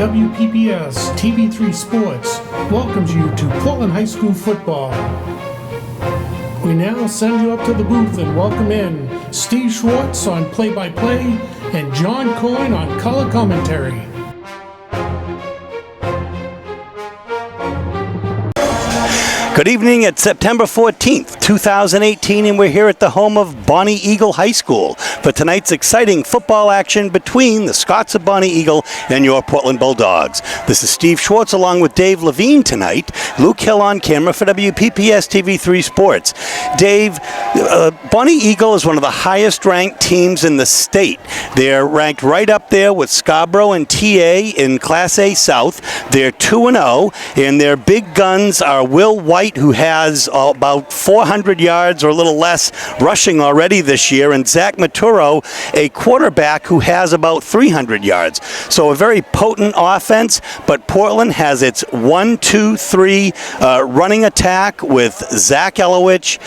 WPPS TV3 Sports welcomes you to Portland High School football. We now send you up to the booth and welcome in Steve Schwartz on play-by-play and John Coyne on color commentary. Good evening. It's September 14th, 2018, and we're here at the home of Bonny Eagle High School for tonight's exciting football action between the Scots of Bonny Eagle and your Portland Bulldogs. This is Steve Schwartz along with Dave Levine tonight. Luke Hill on camera for WPPS TV3 Sports. Dave, Bonny Eagle is one of the highest ranked teams in the state. They're ranked right up there with Scarborough and TA in Class A South. They're 2-0, and their big guns are Will White, who has about 400 yards or a little less rushing already this year, and Zach Maturo, a quarterback who has about 300 yards. So a very potent offense, but Portland has its 1-2-3 running attack with Zach Elowich,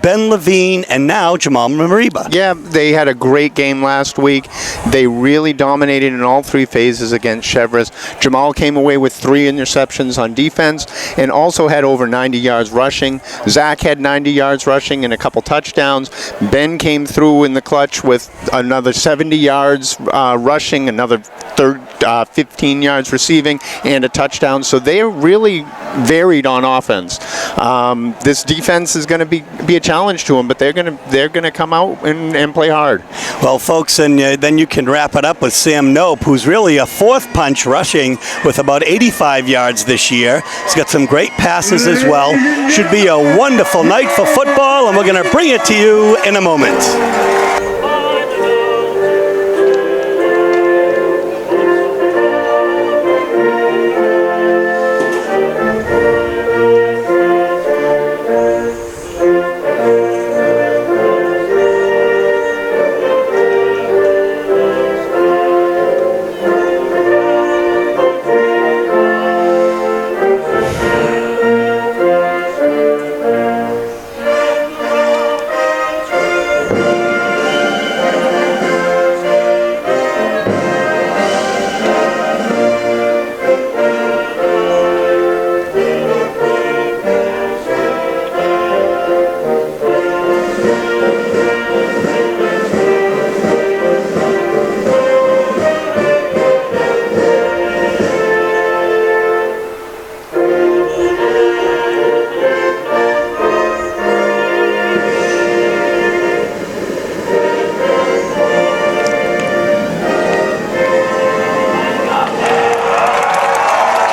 Ben Levine, and now Jamal Mariba. Yeah, they had a great game last week. They really dominated in all three phases against Chevres. Jamal came away with 3 interceptions on defense and also had over 90 yards rushing. Zach had 90 yards rushing and a couple touchdowns. Ben came through in the clutch with another 70 yards rushing, another 15 yards receiving, and a touchdown. So they're really varied on offense. This defense is going to be a challenge to them, but they're going to come out and play hard. Well, folks, and then you can wrap it up with Sam Nope, who's really a fourth punch rushing with about 85 yards this year. He's got some great passes as well. Should be a wonderful night for football, and we're going to bring it to you in a moment.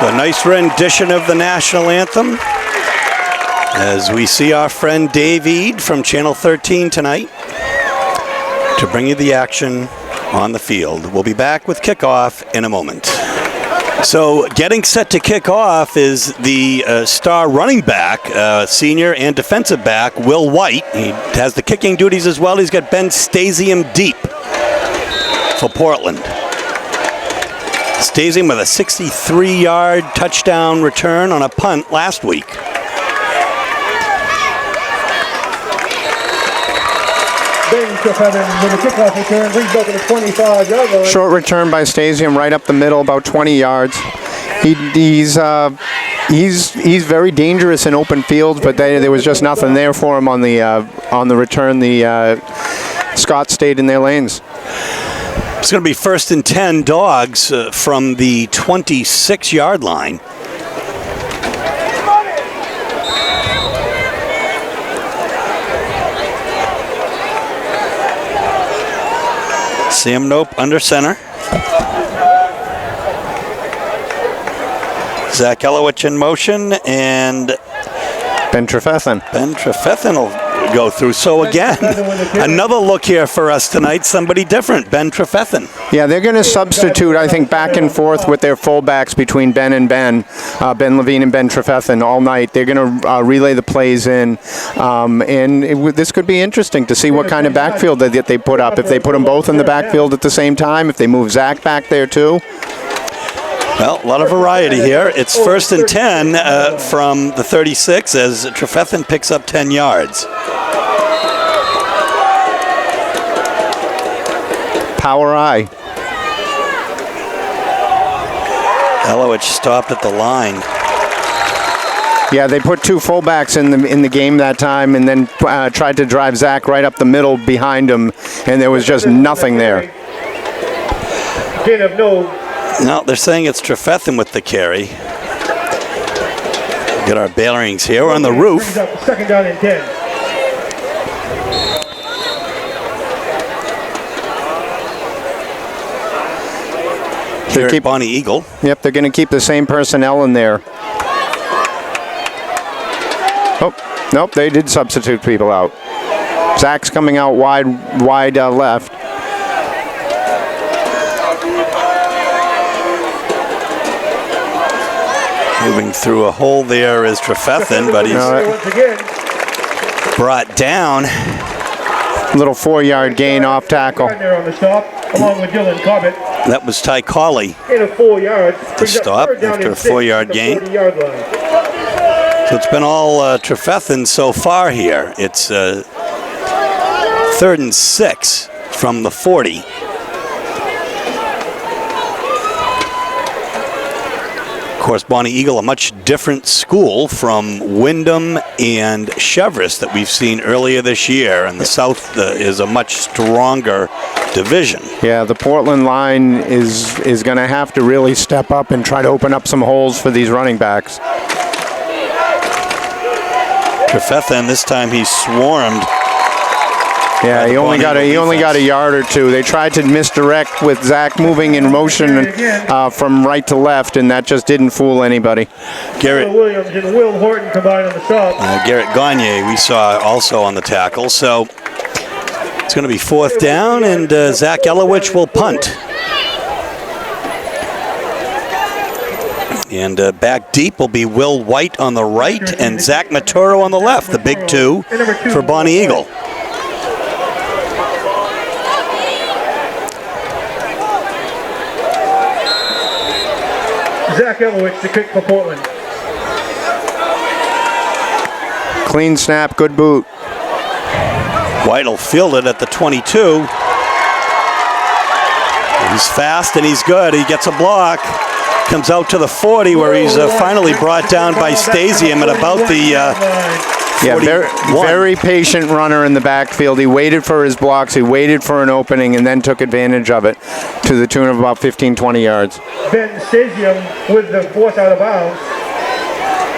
A nice rendition of the national anthem as we see our friend Dave Eade from Channel 13 tonight to bring you the action on the field. We'll be back with kickoff in a moment. So getting set to kick off is the star running back, senior and defensive back, Will White. He has the kicking duties as well. He's got Ben Stasium deep for Portland. Stasium with a 63-yard touchdown return on a punt last week. With a kickoff return, brings back to the 25-yard line. Short return by Stasium, right up the middle, about 20 yards. He's very dangerous in open fields, but there was just nothing there for him on the return. The Scots stayed in their lanes. It's going to be 1st and 10 Dogs from the 26-yard line. Sam Nope under center. Zach Elowich in motion, and Ben Trefethen. Ben Trefethen will go through. So again, another look here for us tonight. Somebody different, Ben Trefethen. Yeah, they're going to substitute, I think, back and forth with their fullbacks between Ben and Ben Levine and Ben Trefethen all night. They're going to relay the plays in, this could be interesting to see what kind of backfield that they put up. If they put them both in the backfield at the same time, if they move Zach back there too. Well, a lot of variety here. It's 1st and 10 from the 36 as Trefethen picks up 10 yards. Power I. Elowich stopped at the line. Yeah, they put two fullbacks in the game that time, and then tried to drive Zach right up the middle behind him, and there was just nothing there. No, they're saying it's Trefethen with the carry. Get our bearings here. We're on the roof. Second down and 10. Here at Bonny Eagle. Yep, they're going to keep the same personnel in there. Oh, nope, they did substitute people out. Zach's coming out wide left. Moving through a hole there is Trefethen, but he's brought down. Little 4-yard gain off tackle. Along with Dylan Cobbett. That was Ty Colley. In a 4 yards. To stop after a 4-yard gain. So it's been all Trefethen so far here. It's 3rd and 6 from the 40. Of course, Bonny Eagle, a much different school from Wyndham and Cheverus that we've seen earlier this year, and the South is a much stronger division. Yeah, the Portland line is going to have to really step up and try to open up some holes for these running backs. Trefethen, this time he swarmed. Yeah, he only got a yard or two. They tried to misdirect with Zach moving in motion from right to left, and that just didn't fool anybody. Garrett Williams and Will Horton combined on the stop. Garrett Gagne we saw also on the tackle. So it's going to be 4th down, and Zach Elowich will punt. And back deep will be Will White on the right and Zach Maturo on the left, the big two for Bonny Eagle. Zach Elowich to kick for Portland. Clean snap, good boot. White will field it at the 22. He's fast and he's good. He gets a block. Comes out to the 40 where he's finally brought down by Stasium at about the 41. Very patient runner in the backfield. He waited for his blocks. He waited for an opening and then took advantage of it to the tune of about 15, 20 yards. Ben Stasium with the 4th out of bounds.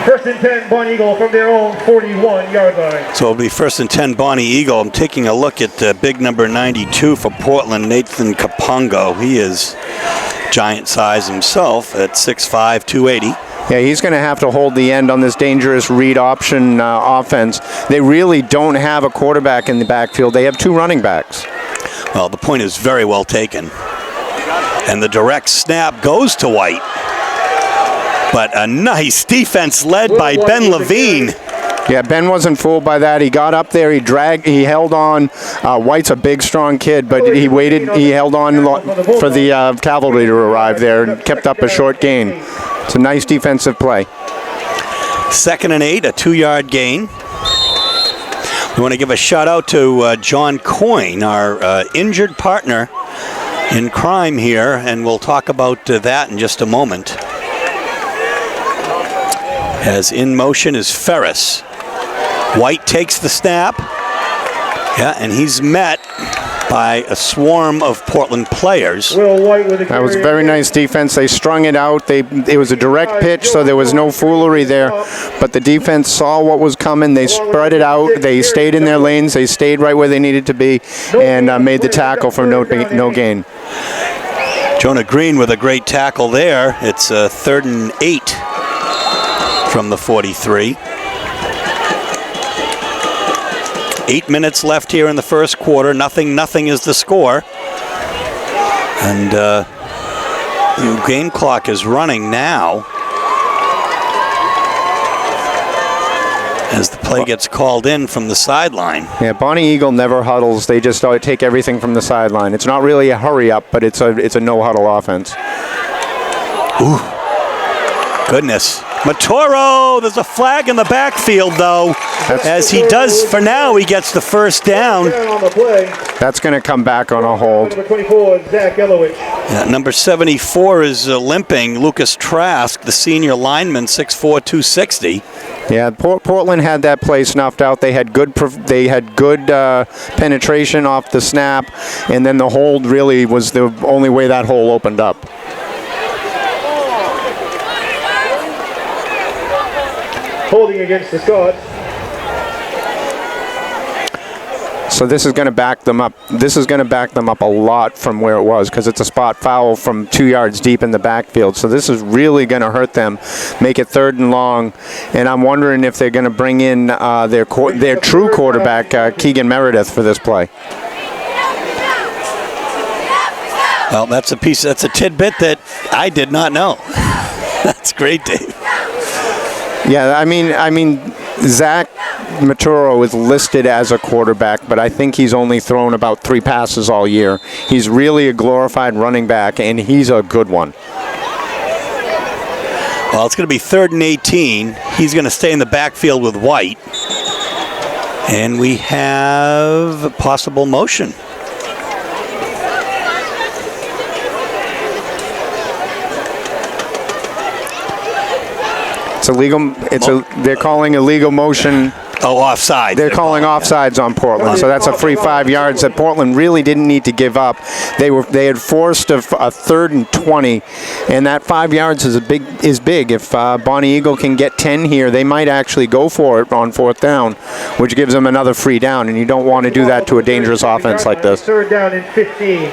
1st and 10, Bonny Eagle from their own 41-yard line. So it'll be 1st and 10, Bonny Eagle. I'm taking a look at big number 92 for Portland, Nathan Kapongo. He is giant size himself at 6'5", 280. Yeah, he's going to have to hold the end on this dangerous read option offense. They really don't have a quarterback in the backfield. They have 2 running backs. Well, the point is very well taken. And the direct snap goes to White. But a nice defense led by Ben Levine. Yeah, Ben wasn't fooled by that. He got up there, he held on. White's a big, strong kid, but he held on for the cavalry to arrive there and kept up a short gain. It's a nice defensive play. 2nd and 8, a 2-yard gain. We want to give a shout out to John Coyne, our injured partner in crime here, and we'll talk about that in just a moment. As in motion is Ferris. White takes the snap. Yeah, and he's met by a swarm of Portland players. That was very nice defense. They strung it out. It was a direct pitch, so there was no foolery there. But the defense saw what was coming. They spread it out. They stayed in their lanes. They stayed right where they needed to be and made the tackle for no gain. Jonah Green with a great tackle there. It's 3rd and 8 from the 43. 8 minutes left here in the first quarter. Nothing is the score. And the game clock is running now as the play gets called in from the sideline. Yeah, Bonny Eagle never huddles. They just take everything from the sideline. It's not really a hurry up, but it's a no huddle offense. Ooh. Goodness. Matoro, there's a flag in the backfield, though. As he does for now, he gets the first down. That's going to come back on a hold. Number 24, Zach Elowich. Yeah, number 74 is limping. Lucas Trask, the senior lineman, 6'4", 260. Yeah, Portland had that play snuffed out. They had good penetration off the snap, and then the hold really was the only way that hole opened up. Holding against the Scots. So this is going to back them up. This is going to back them up a lot from where it was, because it's a spot foul from 2 yards deep in the backfield. So this is really going to hurt them, make it 3rd and long. And I'm wondering if they're going to bring in their true quarterback, Keegan Meredith, for this play. Well, that's a tidbit that I did not know. That's great, Dave. Yeah, I mean, Zach Maturo is listed as a quarterback, but I think he's only thrown about 3 passes all year. He's really a glorified running back, and he's a good one. Well, it's going to be 3rd and 18. He's going to stay in the backfield with White. And we have possible motion. It's illegal. They're calling illegal motion. Oh, offside. They're calling offsides on Portland, so that's a free 5 yards that Portland really didn't need to give up. They had forced a 3rd and 20, and that 5 yards is big. If Bonny Eagle can get 10 here, they might actually go for it on 4th down, which gives them another free down, and you don't want to do that to a dangerous offense like this. 3rd down and 15.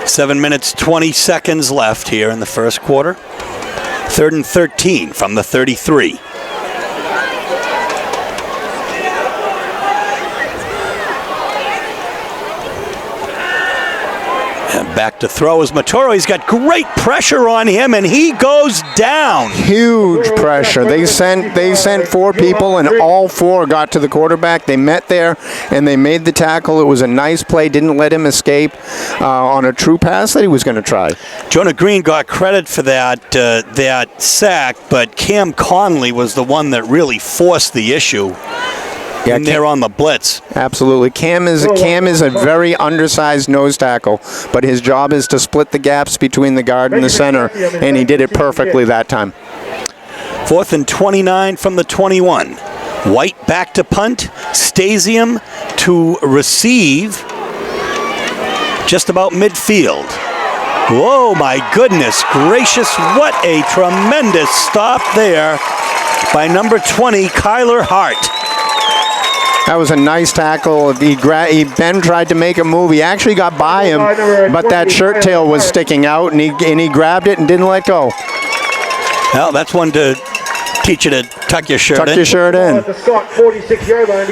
7 minutes, 20 seconds left here in the first quarter. 3rd and 13 from the 33. And back to throw is Matoro. He's got great pressure on him, and he goes down. Huge pressure. They sent 4 people, and all 4 got to the quarterback. They met there, and they made the tackle. It was a nice play. Didn't let him escape on a true pass that he was going to try. Jonah Green got credit for that sack, but Cam Conley was the one that really forced the issue. Yeah, and they're on the blitz. Absolutely. Cam is a very undersized nose tackle, but his job is to split the gaps between the guard and the center, and he did it perfectly that time. 4th and 29 from the 21. White back to punt. Stasium to receive. Just about midfield. Whoa, my goodness gracious. What a tremendous stop there by number 20, Kyler Hart. That was a nice tackle. Ben tried to make a move. He actually got by him, but that shirt tail was sticking out, and he grabbed it and didn't let go. Well, that's one to teach you to tuck your shirt in. Tuck your shirt in.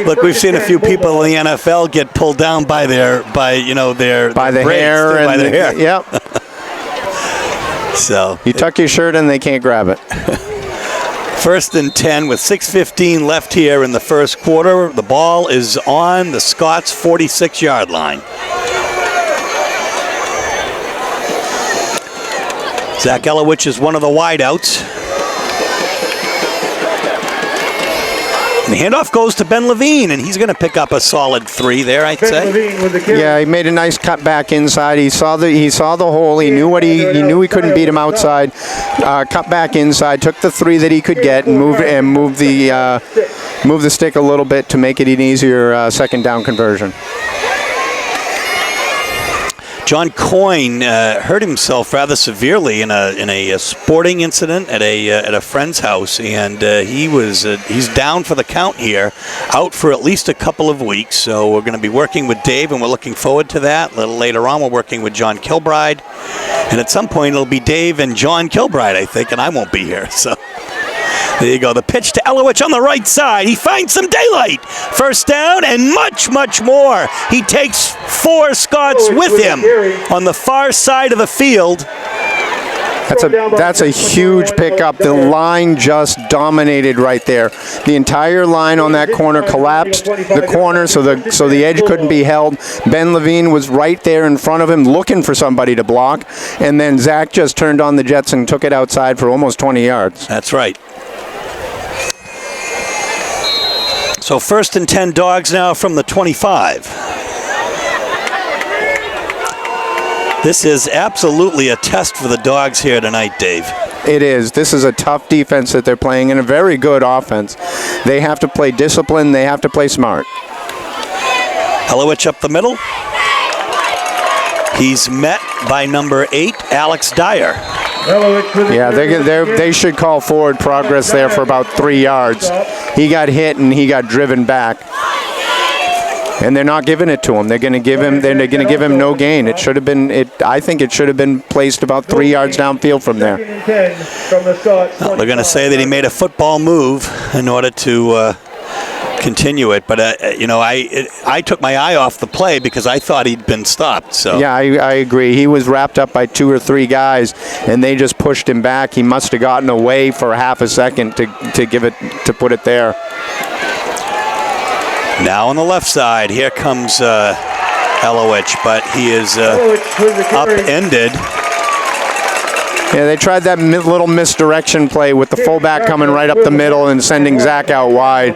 Look, we've seen a few people in the NFL get pulled down by the hair. Yep. So you tuck your shirt in, they can't grab it. 1st and 10 with 6:15 left here in the first quarter. The ball is on the Scots' 46-yard line. Zach Elowich is one of the wideouts. And the handoff goes to Ben Levine, and he's going to pick up a solid 3 there, I'd say. Yeah, he made a nice cut back inside. He saw the hole. He knew he couldn't beat him outside. Cut back inside, took the 3 that he could get, and moved the stick a little bit to make it an easier 2nd down conversion. John Coyne hurt himself rather severely in a sporting incident at a friend's house, and he's down for the count here, out for at least a couple of weeks. So we're going to be working with Dave, and we're looking forward to that. A little later on, we're working with John Kilbride, and at some point it'll be Dave and John Kilbride, I think, and I won't be here. So there you go. The pitch to Elowich on the right side. He finds some daylight. 1st down and much, much more. He takes 4 Scots with him on the far side of the field. That's a huge pickup. The line just dominated right there. The entire line on that corner collapsed the corner, so the edge couldn't be held. Ben Levine was right there in front of him looking for somebody to block, and then Zach just turned on the jets and took it outside for almost 20 yards. That's right. So 1st and 10 Dogs now from the 25. This is absolutely a test for the Dogs here tonight, Dave. It is. This is a tough defense that they're playing and a very good offense. They have to play discipline. They have to play smart. Helowich up the middle. He's met by number 8, Alex Dyer. Yeah, they should call forward progress there for about 3 yards. He got hit and he got driven back, and they're not giving it to him. They're going to give him no gain. It should have been. I think it should have been placed about 3 yards downfield from there. Well, they're going to say that he made a football move in order to continue it, but I took my eye off the play because I thought he'd been stopped. So yeah, I agree. He was wrapped up by 2 or 3 guys, and they just pushed him back. He must have gotten away for half a second to put it there. Now on the left side, here comes Helowich, but he is upended. Yeah, they tried that little misdirection play with the fullback coming right up the middle and sending Zach out wide.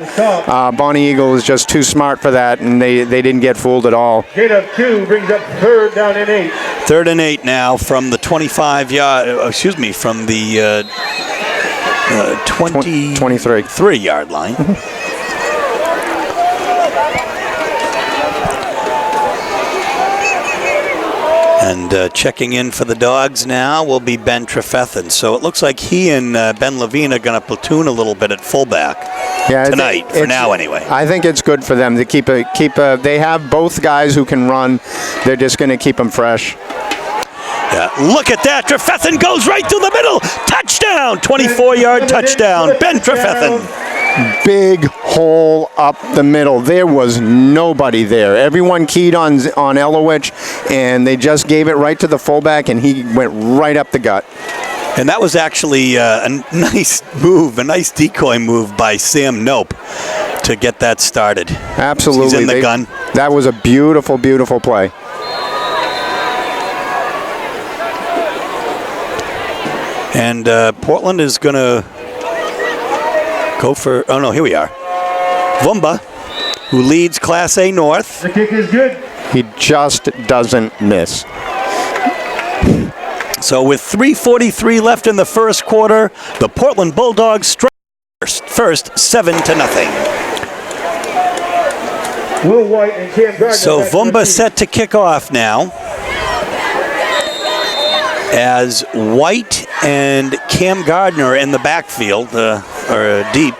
Bonny Eagle is just too smart for that, and they didn't get fooled at all. Gain of 2 brings up 3rd down and 8. 3rd and 8 now from the 25-yard, from the 23-yard line. And checking in for the Dogs now will be Ben Trefethen. So it looks like he and Ben Levine are going to platoon a little bit at fullback tonight, for now anyway. I think it's good for them to keep they have both guys who can run. They're just going to keep them fresh. Yeah, look at that. Trefethen goes right through the middle. Touchdown! 24-yard touchdown. Ben Trefethen. Big hole up the middle. There was nobody there. Everyone keyed on Helowich, and they just gave it right to the fullback, and he went right up the gut. And that was actually a nice move, a nice decoy move by Sam Nope to get that started. Absolutely. He's in the gun. That was a beautiful, beautiful play. And Portland is going to go for, here we are. Vumba, who leads Class A North. The kick is good. He just doesn't miss. So with 3:43 left in the first quarter, the Portland Bulldogs strike first 7-0. Will White and Cam Gardner. So Vumba set to kick off now, as White and Cam Gardner in the backfield, or deep.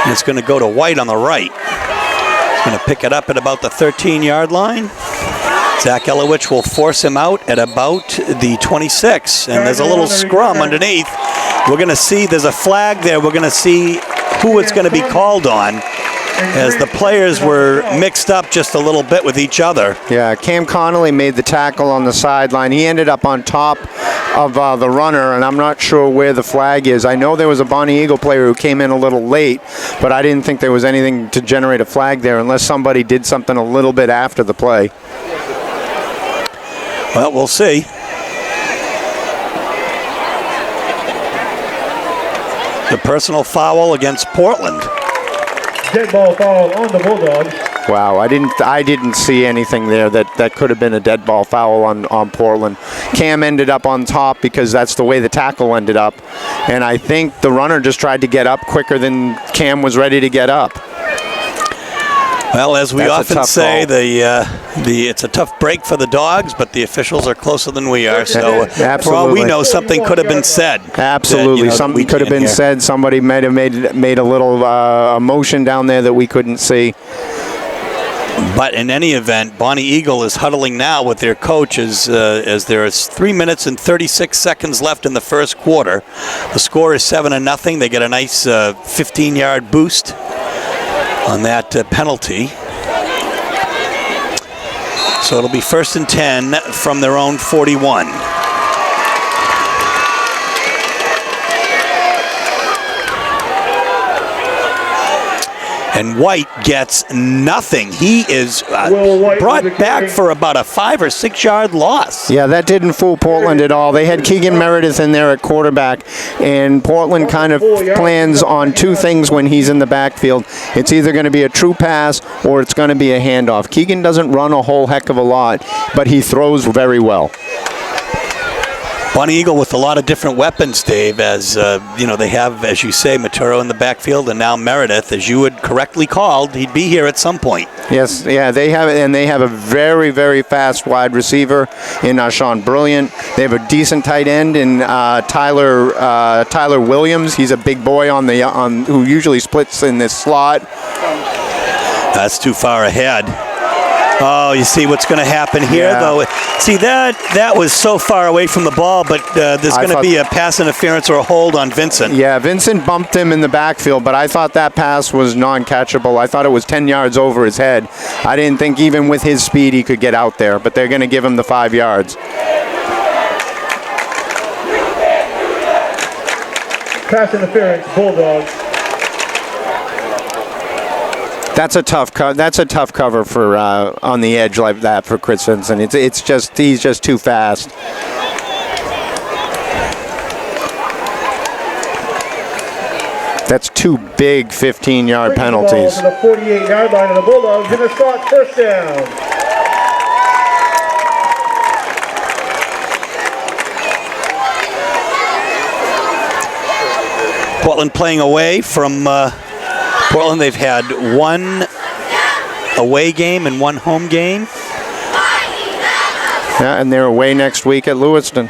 And it's going to go to White on the right. He's going to pick it up at about the 13-yard line. Zach Helowich will force him out at about the 26. And there's a little scrum underneath. We're going to see there's a flag there. We're going to see who it's going to be called on, as the players were mixed up just a little bit with each other. Yeah, Cam Connolly made the tackle on the sideline. He ended up on top of the runner, and I'm not sure where the flag is. I know there was a Bonny Eagle player who came in a little late, but I didn't think there was anything to generate a flag there unless somebody did something a little bit after the play. Well, we'll see. The personal foul against Portland. Dead ball foul on the Bulldogs. Wow, I didn't see anything there that could have been a dead ball foul on Portland. Cam ended up on top because that's the way the tackle ended up, and I think the runner just tried to get up quicker than Cam was ready to get up. Well, as we often say, it's a tough break for the Dogs, but the officials are closer than we are. So for all we know, something could have been said. Absolutely, something could have been said. Somebody might have made a little motion down there that we couldn't see. But in any event, Bonny Eagle is huddling now with their coach as there is 3 minutes and 36 seconds left in the first quarter. The score is 7-0. They get a nice 15-yard boost on that penalty. So it'll be 1st and 10 from their own 41. And White gets nothing. He is brought back for about a 5 or 6 yard loss. Yeah, that didn't fool Portland at all. They had Keegan Meredith in there at quarterback, and Portland kind of plans on two things when he's in the backfield. It's either going to be a true pass or it's going to be a handoff. Keegan doesn't run a whole heck of a lot, but he throws very well. Bonny Eagle with a lot of different weapons, Dave, as they have, as you say, Maturo in the backfield, and now Meredith, as you had correctly called, he'd be here at some point. Yes, yeah, they have it, and they have a very, very fast wide receiver in Sean Brilliant. They have a decent tight end in Tyler Williams. He's a big boy who usually splits in this slot. That's too far ahead. Oh, you see what's going to happen here, though. See, that was so far away from the ball, but there's going to be a pass interference or a hold on Vincent. Yeah, Vincent bumped him in the backfield, but I thought that pass was non-catchable. I thought it was 10 yards over his head. I didn't think even with his speed he could get out there, but they're going to give him the 5 yards. Pass interference, Bulldogs. That's a tough cover for on the edge like that for Chris Vincent. He's just too fast. That's two big 15-yard penalties. The 48-yard line of the Bulldogs in the slot, first down. Portland playing away from Portland. They've had one away game and one home game. Yeah, and they're away next week at Lewiston.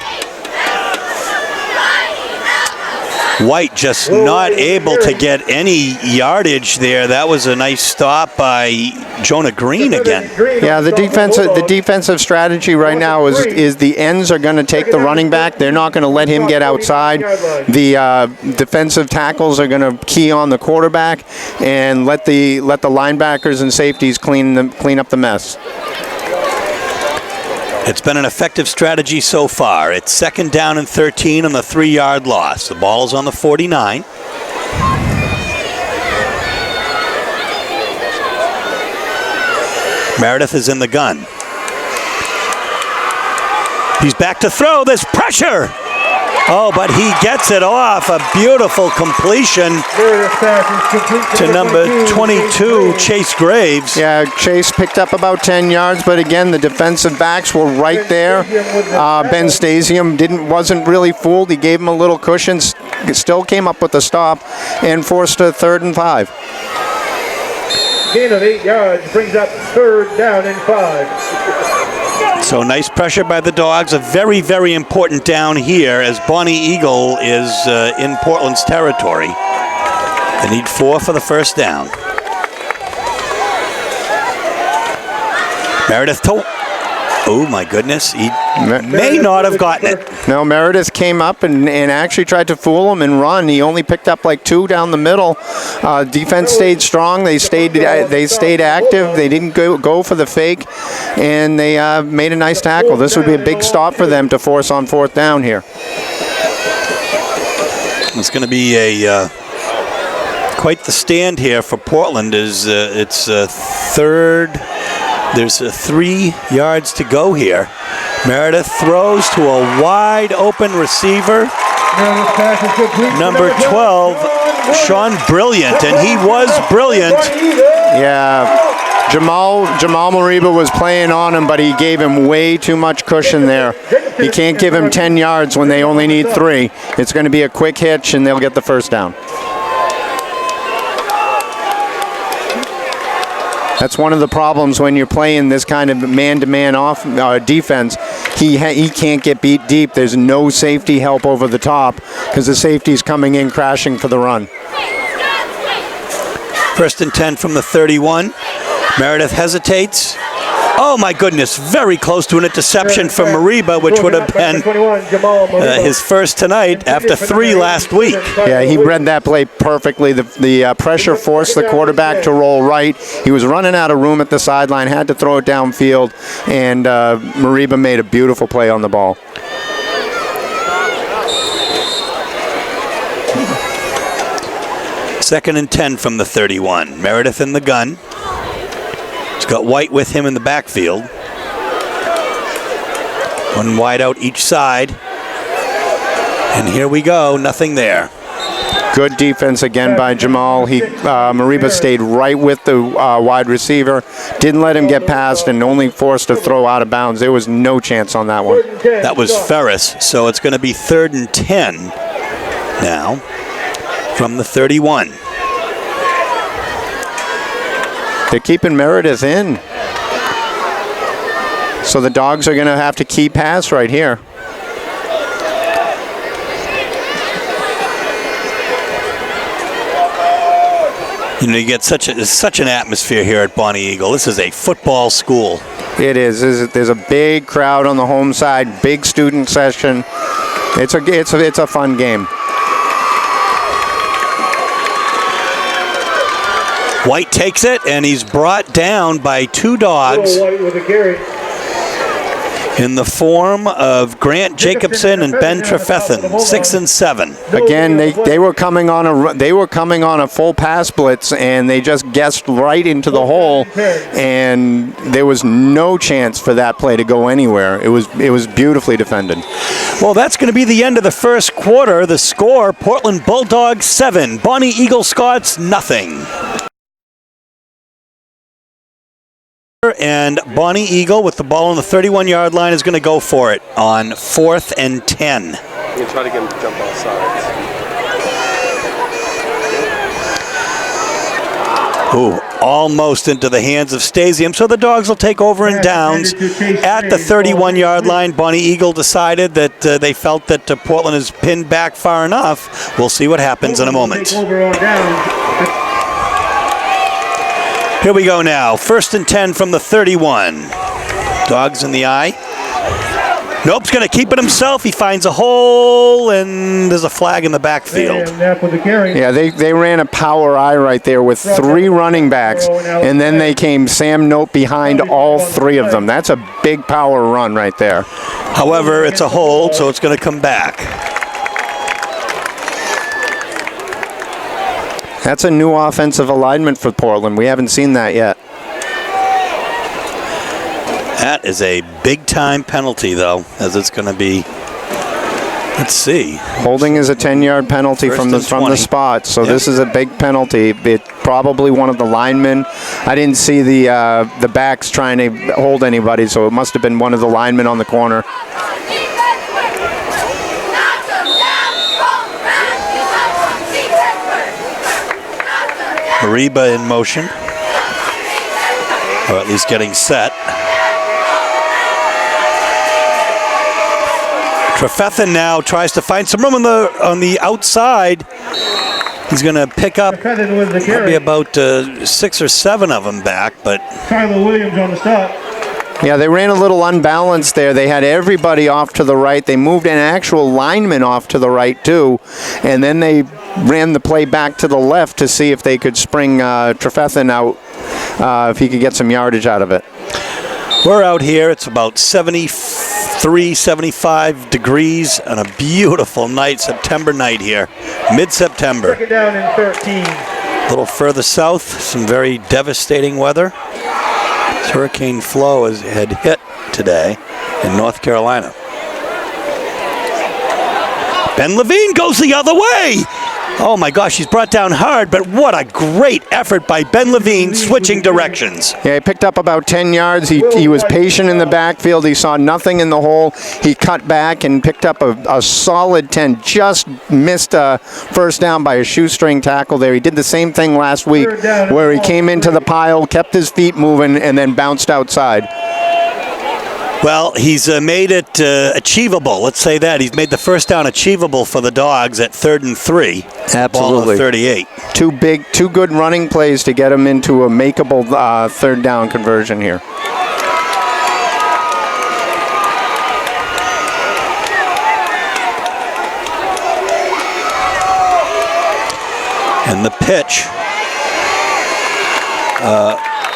White just not able to get any yardage there. That was a nice stop by Jonah Green again. Yeah, the defensive strategy right now is the ends are going to take the running back. They're not going to let him get outside. The defensive tackles are going to key on the quarterback and let the linebackers and safeties clean up the mess. It's been an effective strategy so far. It's second down and 13 on the 3-yard loss. The ball is on the 49. Meredith is in the gun. He's back to throw. There's pressure. Oh, but he gets it off. A beautiful completion to number 22, Chase Graves. Yeah, Chase picked up about 10 yards, but again, the defensive backs were right there. Ben Stasium wasn't really fooled. He gave him a little cushion, still came up with a stop, and forced a 3rd and 5. Gain of 8 yards brings up 3rd down and 5. So nice pressure by the Dogs. A very, very important down here as Bonny Eagle is in Portland's territory. They need 4 for the first down. Meredith oh my goodness, he may not have gotten it. No, Meredith came up and actually tried to fool him and run. He only picked up like 2 down the middle. Defense stayed strong. They stayed active. They didn't go for the fake, and they made a nice tackle. This would be a big stop for them to force on 4th down here. It's going to be quite the stand here for Portland. It's 3rd. There's 3 yards to go here. Meredith throws to a wide open receiver. Number 12, Sean Brilliant, and he was brilliant. Yeah, Jamal Mariba was playing on him, but he gave him way too much cushion there. You can't give him 10 yards when they only need 3. It's going to be a quick hitch, and they'll get the first down. That's one of the problems when you're playing this kind of man-to-man defense. He can't get beat deep. There's no safety help over the top because the safety's coming in crashing for the run. 1st and 10 from the 31. Meredith hesitates. Oh my goodness, very close to an interception from Mariba, which would have been his first tonight after 3 last week. Yeah, he read that play perfectly. The pressure forced the quarterback to roll right. He was running out of room at the sideline, had to throw it downfield, and Mariba made a beautiful play on the ball. 2nd and 10 from the 31. Meredith in the gun. He's got White with him in the backfield. One wide out each side. And here we go, nothing there. Good defense again by Jamal. Mariba stayed right with the wide receiver, didn't let him get past, and only forced a throw out of bounds. There was no chance on that one. That was Ferris, so it's going to be 3rd and 10 now from the 31. They're keeping Meredith in. So the Dogs are going to have to key pass right here. You know, you get such an atmosphere here at Bonny Eagle. This is a football school. It is. There's a big crowd on the home side, big student session. It's a fun game. White takes it, and he's brought down by 2 Dogs in the form of Grant Jacobson and Ben Trefethen, 6 and 7. Again, they were coming on a full pass blitz, and they just guessed right into the hole, and there was no chance for that play to go anywhere. It was beautifully defended. Well, that's going to be the end of the first quarter. The score: Portland Bulldogs 7, Bonny Eagle Scots nothing. And Bonny Eagle with the ball on the 31-yard line is going to go for it on 4th and 10. You can try to get him to jump off sides. Ooh, almost into the hands of Stasium. So the Dogs will take over in downs at the 31-yard line. Bonny Eagle decided that they felt that Portland is pinned back far enough. We'll see what happens in a moment. Here we go now. 1st and 10 from the 31. Dogs in the eye. Nope's going to keep it himself. He finds a hole, and there's a flag in the backfield. Yeah, they ran a power eye right there with 3 running backs, and then they came Sam Nope behind all 3 of them. That's a big power run right there. However, it's a hold, so it's going to come back. That's a new offensive alignment for Portland. We haven't seen that yet. That is a big-time penalty, though, as it's going to be. Let's see. Holding is a 10-yard penalty from the spot, so This is a big penalty. It's probably one of the linemen. I didn't see the backs trying to hold anybody, so it must have been one of the linemen on the corner. Mariba in motion, or at least getting set. Trefethen now tries to find some room on the outside. He's going to pick up probably about 6 or 7 of them back, but Tyler Williams on the stop. Yeah, they ran a little unbalanced there. They had everybody off to the right. They moved an actual lineman off to the right, too. And then they ran the play back to the left to see if they could spring Trefethen out, if he could get some yardage out of it. We're out here. It's about 73, 75 degrees on a beautiful night, September night here, mid-September. Second down and 13. A little further south, some very devastating weather. Hurricane Flo had hit today in North Carolina. Ben Levine goes the other way. Oh my gosh, he's brought down hard, but what a great effort by Ben Levine switching directions. Yeah, he picked up about 10 yards. He was patient in the backfield. He saw nothing in the hole. He cut back and picked up a solid 10. Just missed a first down by a shoestring tackle there. He did the same thing last week where he came into the pile, kept his feet moving, and then bounced outside. Well, he's made it achievable. Let's say that. He's made the first down achievable for the Dogs at 3rd and 3. Absolutely. 38. Two good running plays to get him into a makeable 3rd down conversion here. And the pitch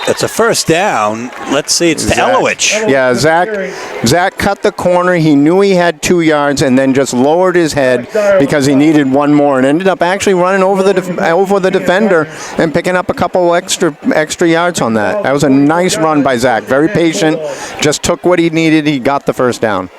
It's a first down. Let's see, it's to Elowich. Yeah, Zach cut the corner. He knew he had 2 yards and then just lowered his head because he needed one more and ended up actually running over the defender and picking up a couple extra yards on that. That was a nice run by Zach. Very patient, just took what he needed. He got the first down.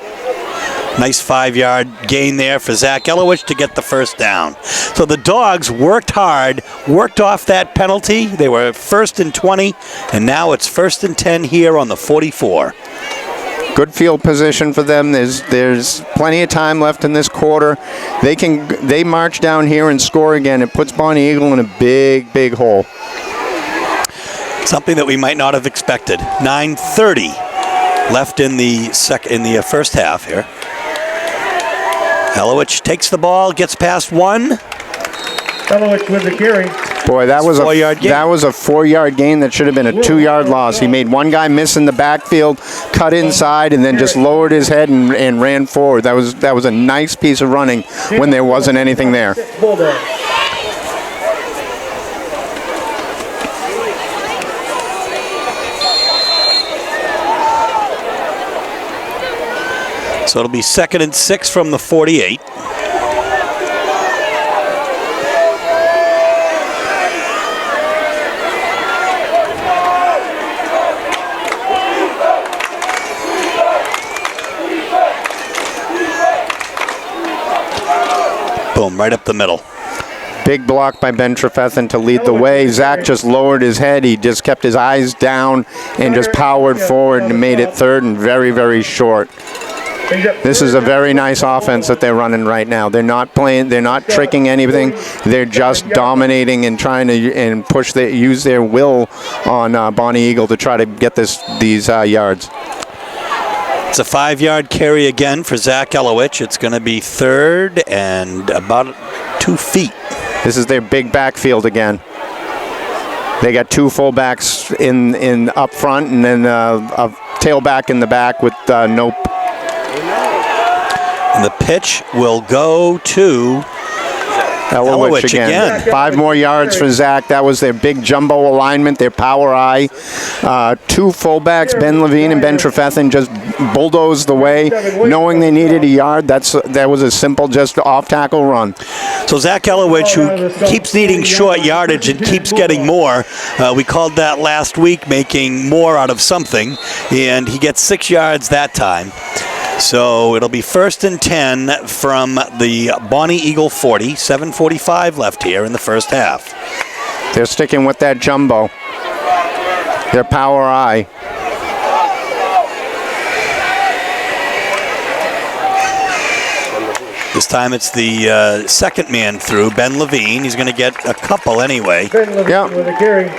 Nice 5-yard gain there for Zach Elowich to get the first down. So the Dogs worked hard, worked off that penalty. They were 1st and 20, and now it's 1st and 10 here on the 44. Good field position for them. There's plenty of time left in this quarter. They march down here and score again. It puts Bonny Eagle in a big hole. Something that we might not have expected. 9:30 left in the first half here. Elowich takes the ball, gets past one. Elowich with the carry. Boy, that was a 4-yard gain. That was a 4-yard gain that should have been a 2-yard loss. He made one guy miss in the backfield, cut inside, and then just lowered his head and ran forward. That was a nice piece of running when there wasn't anything there. So it'll be 2nd and 6 from the 48. Boom, right up the middle. Big block by Ben Trefethen to lead the way. Zach just lowered his head. He just kept his eyes down and just powered forward and made it 3rd and very short. This is a very nice offense that they're running right now. They're not tricking anything. They're just dominating and trying to use their will on Bonny Eagle to try to get these yards. It's a 5-yard carry again for Zach Elowich. It's going to be 3rd and about 2 feet. This is their big backfield again. They got 2 fullbacks in up front and then a tailback in the back with Nope. And the pitch will go to Elowich again. 5 more yards for Zach. That was their big jumbo alignment, their power eye. 2 fullbacks, Ben Levine and Ben Trefethen, just bulldozed the way, knowing they needed a yard. That was a simple, just off-tackle run. So Zach Elowich, who keeps needing short yardage and keeps getting more, we called that last week, making more out of something, and he gets 6 yards that time. So it'll be 1st and 10 from the Bonny Eagle 40. 7:45 left here in the first half. They're sticking with that jumbo. Their power eye. This time it's the second man through, Ben Levine. He's going to get a couple anyway. Ben Levine with a carry.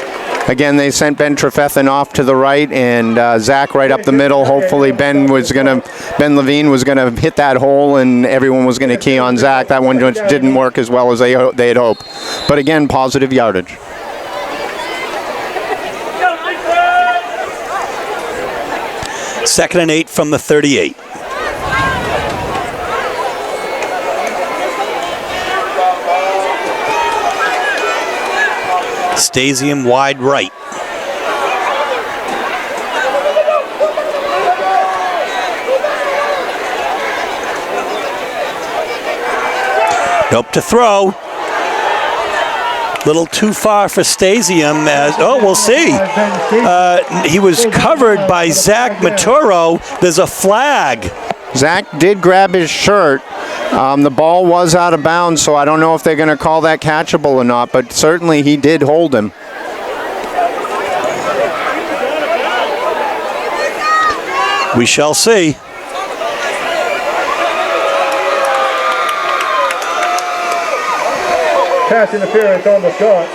Again, they sent Ben Trefethen off to the right and Zach right up the middle. Hopefully Ben Levine was gonna hit that hole and everyone was gonna key on Zach. That one just didn't work as well as they had hoped. But again, positive yardage. Second and 8 from the 38. Stasium wide right. Nope to throw. Little too far for Stasium. We'll see. He was covered by Zach Maturo. There's a flag. Zach did grab his shirt. The ball was out of bounds, so I don't know if they're going to call that catchable or not, but certainly he did hold him. We shall see. Pass interference on the shot.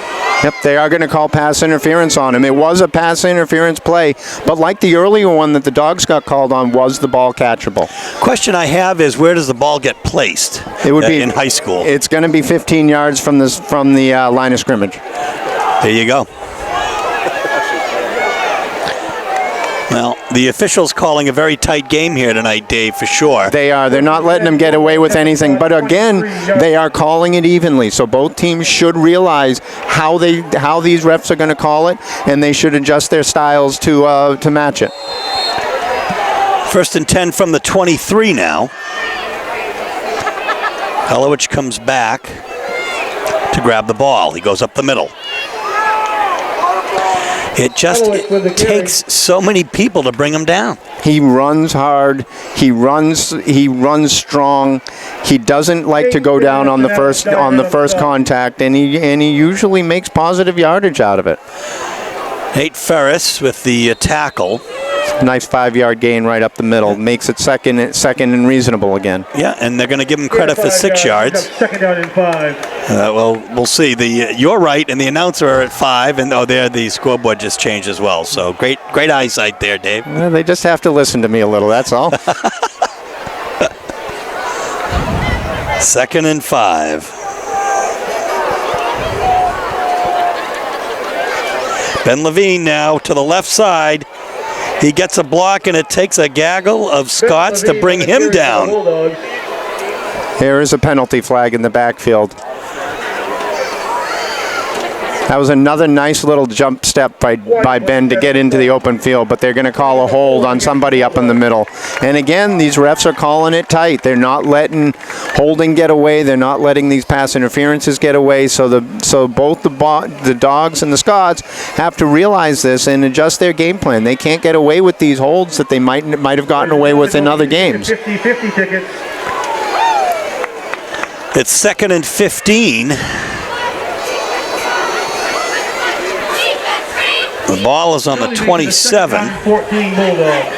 Yep, they are going to call pass interference on him. It was a pass interference play, but like the earlier one that the Dogs got called on, was the ball catchable? Question I have is, where does the ball get placed? It would be in high school. It's going to be 15 yards from the line of scrimmage. There you go. Well, the officials calling a very tight game here tonight, Dave, for sure. They are. They're not letting them get away with anything. But again, they are calling it evenly. So both teams should realize how these refs are going to call it, and they should adjust their styles to match it. 1st and 10 from the 23 now. Elowich comes back to grab the ball. He goes up the middle. It just takes so many people to bring him down. He runs hard. He runs strong. He doesn't like to go down on the first contact, and he usually makes positive yardage out of it. Nate Ferris with the tackle. Nice 5-yard gain right up the middle. Makes it second and reasonable again. Yeah, and they're going to give him credit for 6 yards. Second down and 5. Well, we'll see. You're right, and the announcer are at 5, and there the scoreboard just changed as well. So great eyesight there, Dave. Well, they just have to listen to me a little. That's all. 2nd and 5. Ben Levine now to the left side. He gets a block, and it takes a gaggle of Scots to bring him down. There is a penalty flag in the backfield. That was another nice little jump step by Ben to get into the open field, but they're going to call a hold on somebody up in the middle. And again, these refs are calling it tight. They're not letting holding get away. They're not letting these pass interferences get away. So both the Dogs and the Scots have to realize this and adjust their game plan. They can't get away with these holds that they might have gotten away with in other games. 50-50 tickets. It's 2nd and 15. The ball is on the 27. 14 Bulldogs.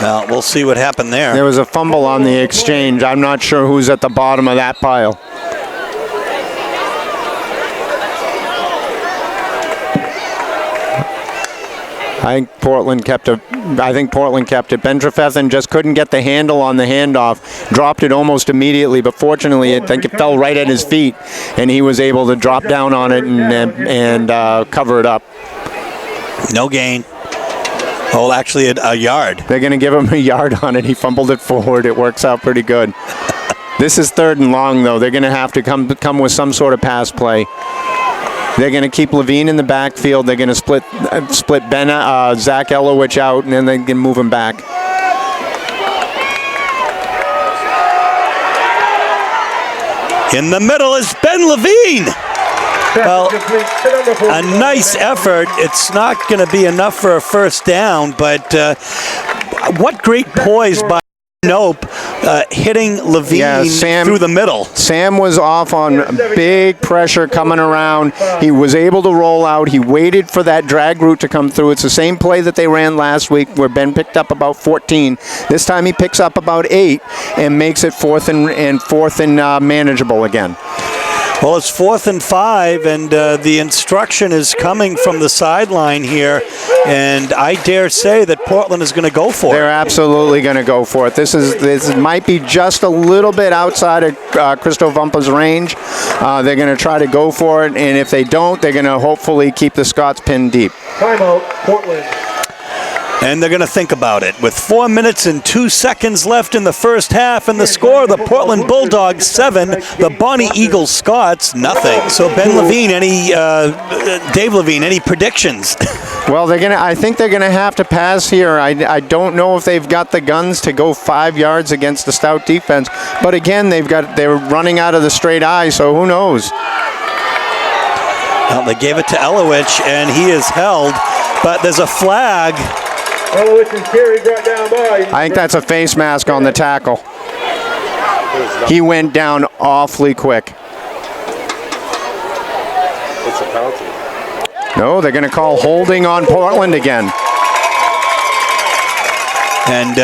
Well, we'll see what happened there. There was a fumble on the exchange. I'm not sure who's at the bottom of that pile. I think Portland kept it. Ben Trefethen just couldn't get the handle on the handoff. Dropped it almost immediately, but fortunately, I think it fell right at his feet, and he was able to drop down on it and cover it up. No gain. Oh, actually a yard. They're going to give him a yard on it. He fumbled it forward. It works out pretty good. This is 3rd and long, though. They're going to have to come with some sort of pass play. They're going to keep Levine in the backfield. They're going to split Zach Elowich out, and then they can move him back. In the middle is Ben Levine. Well, a nice effort. It's not going to be enough for a first down, but what great poise by Nope hitting Levine through the middle. Sam was off on big pressure coming around. He was able to roll out. He waited for that drag route to come through. It's the same play that they ran last week where Ben picked up about 14. This time he picks up about 8 and makes it fourth and manageable again. Well, it's 4th and 5, and the instruction is coming from the sideline here, and I dare say that Portland is going to go for it. They're absolutely going to go for it. This might be just a little bit outside of Christo Vumpa's range. They're going to try to go for it, and if they don't, they're going to hopefully keep the Scots pinned deep. Timeout, Portland. And they're going to think about it. With 4 minutes and 2 seconds left in the first half, and the score, the Portland Bulldogs 7, the Bonny Eagles Scots nothing. So Ben Levine, Dave Levine, any predictions? Well, I think they're gonna have to pass here. I don't know if they've got the guns to go 5 yards against the stout defense, but again, they're running out of the straight eye, so who knows? Well, they gave it to Elowich, and he is held, but there's a flag. Elowich and Carey brought down by. I think that's a face mask on the tackle. He went down awfully quick. It's a penalty. No, they're going to call holding on Portland again. And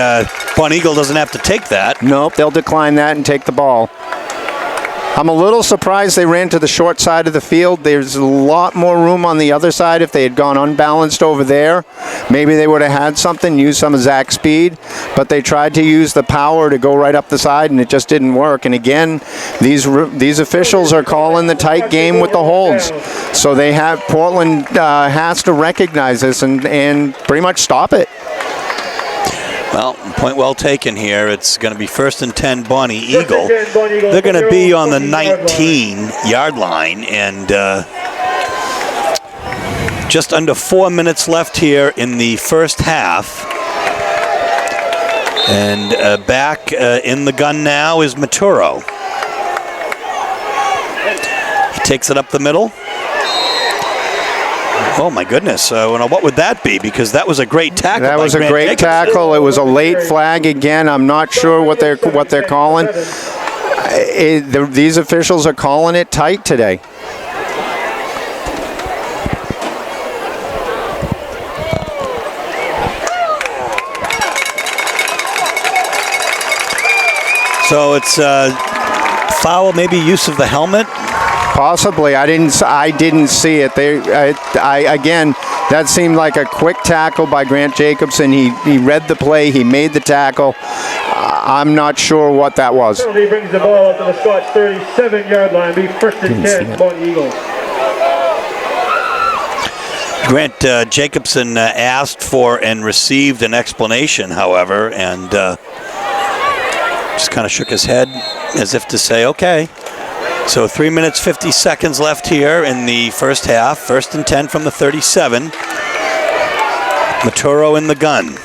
Bonny Eagle doesn't have to take that. Nope, they'll decline that and take the ball. I'm a little surprised they ran to the short side of the field. There's a lot more room on the other side. If they had gone unbalanced over there, maybe they would have had something, used some of Zach's speed, but they tried to use the power to go right up the side, and it just didn't work. And again, these officials are calling the tight game with the holds. So they have, Portland has to recognize this and pretty much stop it. Well, point well taken here. It's going to be 1st and 10 Bonny Eagle. They're going to be on the 19-yard line, and just under 4 minutes left here in the first half. And back in the gun now is Maturo. He takes it up the middle. Oh my goodness! What would that be? Because that was a great tackle. That was a great tackle. It was a late flag again. I'm not sure what they're calling. These officials are calling it tight today. So it's foul, maybe use of the helmet. Possibly. I didn't see it. Again, that seemed like a quick tackle by Grant Jacobson. He read the play. He made the tackle. I'm not sure what that was. He brings the ball up to the Scots 37-yard line. Be 1st and 10, Bonny Eagles. Grant Jacobson asked for and received an explanation, however, and just kind of shook his head as if to say, okay. So 3 minutes, 50 seconds left here in the first half. 1st and 10 from the 37. Maturo in the gun.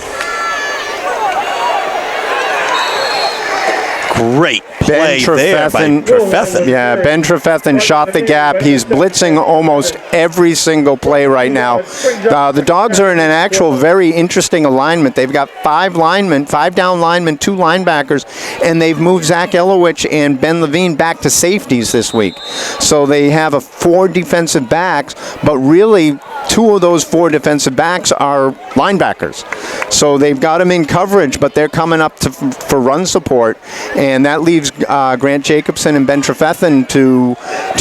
Great play there by Trefethen. Yeah, Ben Trefethen shot the gap. He's blitzing almost every single play right now. The Dogs are in an actual very interesting alignment. They've got 5 down linemen, 2 linebackers, and they've moved Zach Elowich and Ben Levine back to safeties this week. So they have 4 defensive backs, but really 2 of those 4 defensive backs are linebackers. So they've got them in coverage, but they're coming up for run support. And that leaves Grant Jacobson and Ben Trefethen to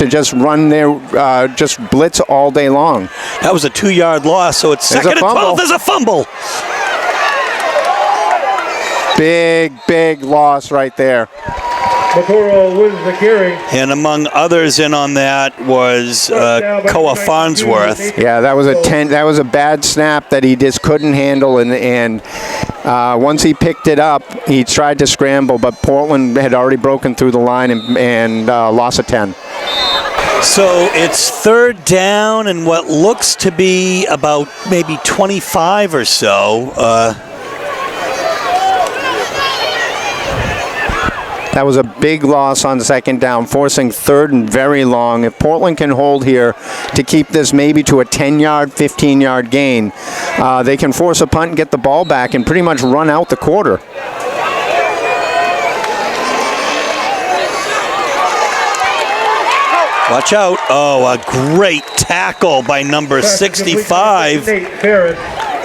just run just blitz all day long. That was a 2-yard loss, so it's 2nd and 12. There's a fumble. Big loss right there. Maturo wins the carry. And among others in on that was Koa Farnsworth. Yeah, that was a bad snap that he just couldn't handle, and once he picked it up, he tried to scramble, but Portland had already broken through the line and lost a 10. So it's 3rd down and what looks to be about maybe 25 or so. That was a big loss on 2nd down, forcing 3rd and very long. If Portland can hold here to keep this maybe to a 10-yard, 15-yard gain, they can force a punt and get the ball back and pretty much run out the quarter. Watch out. Oh, a great tackle by number 65.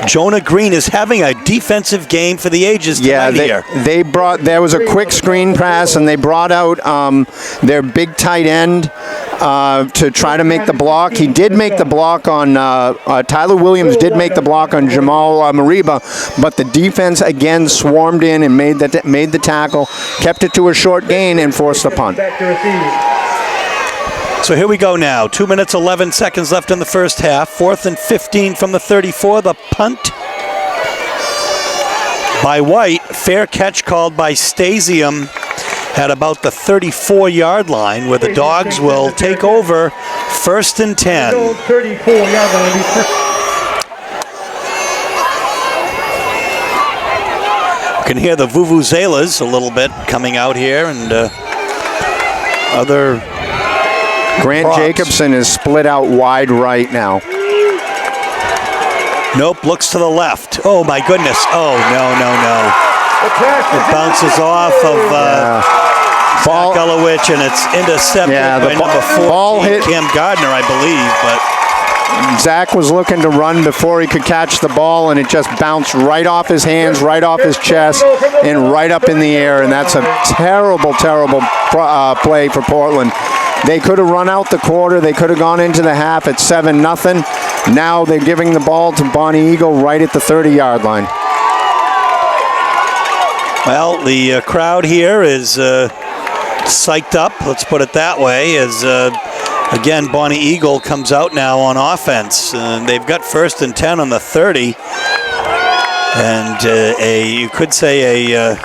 Jonah Green is having a defensive game for the ages tonight here. There was a quick screen pass, and they brought out their big tight end to try to make the block. He did make the block on Tyler Williams did make the block on Jamal Mariba, but the defense again swarmed in and made the tackle, kept it to a short gain, and forced the punt. So here we go now. 2 minutes, 11 seconds left in the first half. 4th and 15 from the 34. The punt by White. Fair catch called by Stasium at about the 34-yard line, where the Dogs will take over. 1st and 10. 34-yard line. You can hear the vuvuzelas a little bit coming out here, and other Grant props. Jacobson is split out wide right now. Nope, looks to the left. Oh my goodness. Oh, no. It bounces off of Zach Elowich, and it's intercepted by number 14, Cam Gardner, I believe. But Zach was looking to run before he could catch the ball, and it just bounced right off his hands, right off his chest, and right up in the air. And that's a terrible, terrible play for Portland. They could have run out the quarter. They could have gone into the half at 7-0. Now they're giving the ball to Bonny Eagle right at the 30-yard line. Well, the crowd here is psyched up, let's put it that way, as again, Bonny Eagle comes out now on offense. They've got 1st and 10 on the 30. And you could say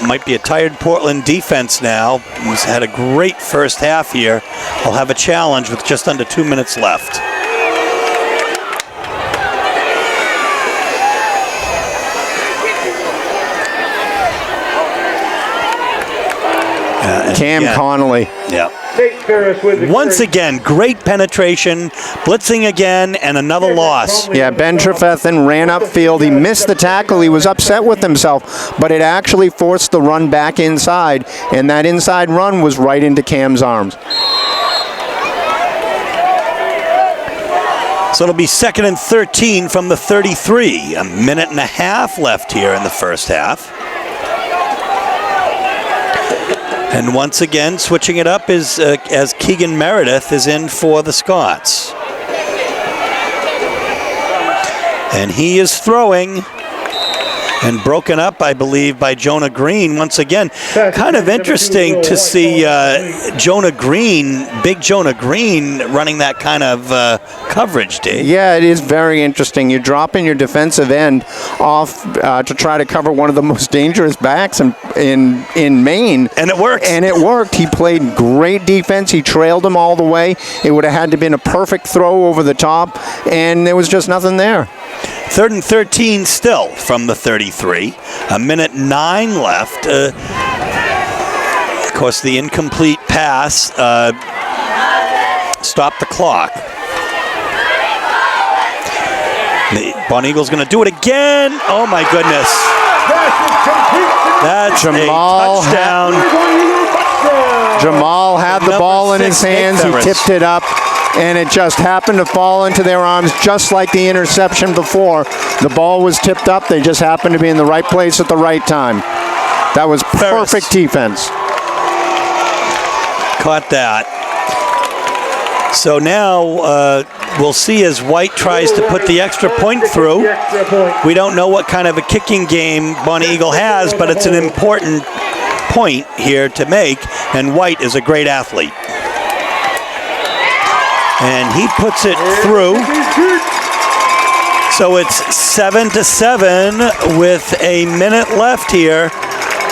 might be a tired Portland defense now, who's had a great first half here. Will have a challenge with just under 2 minutes left. Cam Connolly. Yeah. Once again, great penetration, blitzing again, and another loss. Yeah, Ben Trefethen ran upfield. He missed the tackle. He was upset with himself, but it actually forced the run back inside, and that inside run was right into Cam's arms. So it'll be 2nd and 13 from the 33. A minute and a half left here in the first half. And once again, switching it up is as Keegan Meredith is in for the Scots. And he is throwing, and broken up, I believe, by Jonah Green once again. Kind of interesting to see Jonah Green, big Jonah Green, running that kind of coverage, Dave. Yeah, it is very interesting. You're dropping your defensive end off to try to cover one of the most dangerous backs in Maine. And it worked. And it worked. He played great defense. He trailed him all the way. It would have had to been a perfect throw over the top, and there was just nothing there. 3rd and 13 still from the 33. A minute 9 left. Of course, the incomplete pass stopped the clock. The Bonny Eagle's going to do it again. Oh, my goodness. That's Jamal a touchdown. Jamal had the ball in his hands. He tipped it up, and it just happened to fall into their arms, just like the interception before. The ball was tipped up. They just happened to be in the right place at the right time. That was perfect defense. Caught that. So now we'll see as White tries to put the extra point through. We don't know what kind of a kicking game Bonny Eagle has, but it's an important point here to make, and White is a great athlete. And he puts it through. So it's 7-7 with a minute left here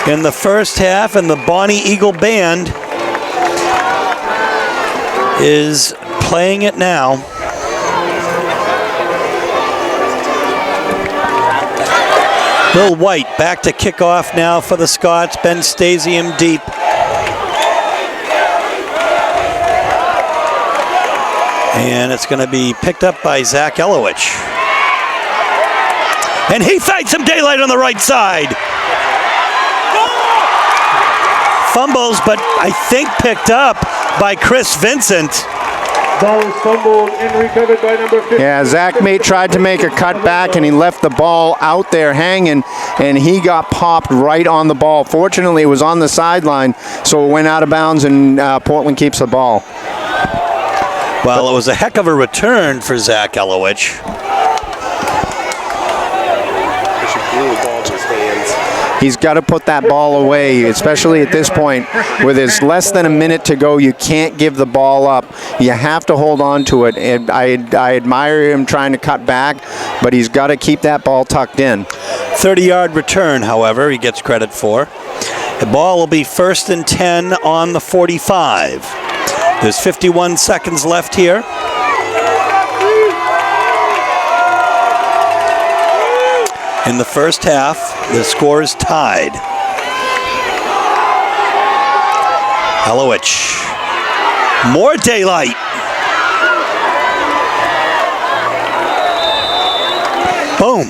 in the first half, and the Bonny Eagle Band is playing it now. Bill White back to kickoff now for the Scots. Ben Stasium deep. And it's going to be picked up by Zach Elowich. And he finds some daylight on the right side. Fumbles, but I think picked up by Chris Vincent. Ball was fumbled and recovered by number 50. Yeah, Zach Mate tried to make a cut back, and he left the ball out there hanging, and he got popped right on the ball. Fortunately, it was on the sideline, so it went out of bounds, and Portland keeps the ball. Well, it was a heck of a return for Zach Elowich. He's got to put that ball away, especially at this point. With there's less than a minute to go, you can't give the ball up. You have to hold on to it. And I admire him trying to cut back, but he's got to keep that ball tucked in. 30-yard return, however, he gets credit for. The ball will be 1st and 10 on the 45. There's 51 seconds left here. In the first half, the score is tied. Elowich. More daylight. Boom.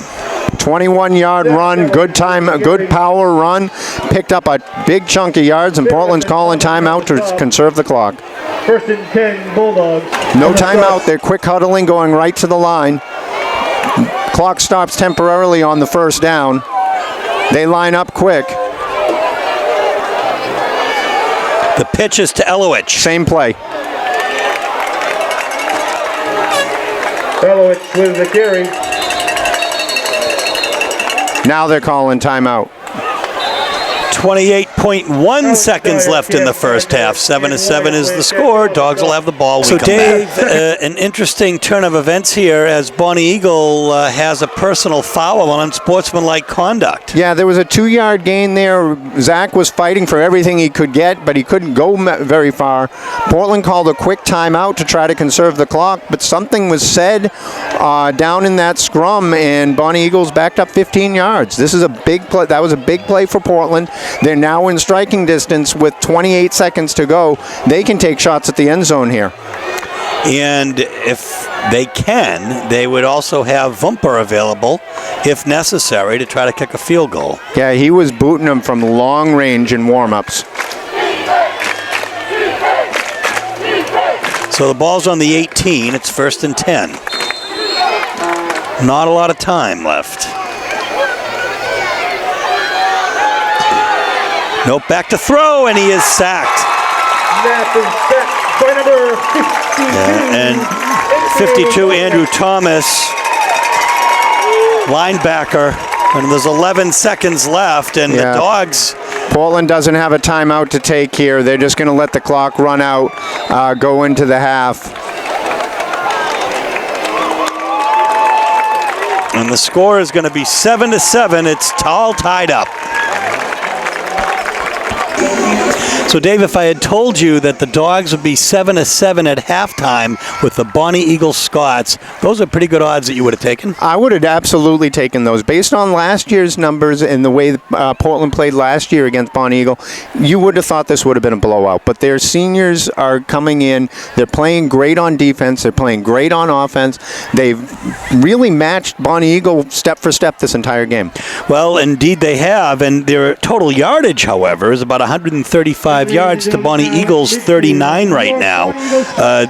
21-yard run, good time, a good power run. Picked up a big chunk of yards, and Portland's calling timeout to conserve the clock. First and 10 Bulldogs. No timeout. They're quick huddling, going right to the line. Clock stops temporarily on the first down. They line up quick. The pitch is to Elowich. Same play. Elowich with the carry. Now they're calling timeout. 28.1 seconds left in the first half. 7-7 is the score. Dogs will have the ball. So, Dave, an interesting turn of events here as Bonny Eagle has a personal foul on unsportsmanlike conduct. Yeah, there was a 2-yard gain there. Zach was fighting for everything he could get, but he couldn't go very far. Portland called a quick timeout to try to conserve the clock, but something was said down in that scrum, and Bonny Eagles backed up 15 yards. This is a big play. That was a big play for Portland. They're now in striking distance with 28 seconds to go. They can take shots at the end zone here. And if they can, they would also have Vumper available, if necessary, to try to kick a field goal. Yeah, he was booting them from long range in warm-ups. So the ball's on the 18. It's first and 10. Not a lot of time left. Nope, back to throw, and he is sacked. Snap is sacked by number 52. And 52, Andrew Thomas, linebacker. And there's 11 seconds left, and the Dogs... Portland doesn't have a timeout to take here. They're just going to let the clock run out, go into the half. And the score is going to be 7-7. It's all tied up. So, Dave, if I had told you that the Dogs would be 7-7 at halftime with the Bonny Eagle Scots, those are pretty good odds that you would have taken. I would have absolutely taken those. Based on last year's numbers and the way Portland played last year against Bonny Eagle, you would have thought this would have been a blowout. But their seniors are coming in. They're playing great on defense. They're playing great on offense. They've really matched Bonny Eagle step for step this entire game. Well, indeed they have. And their total yardage, however, is about 135 yards to Bonny Eagle's 39 right now.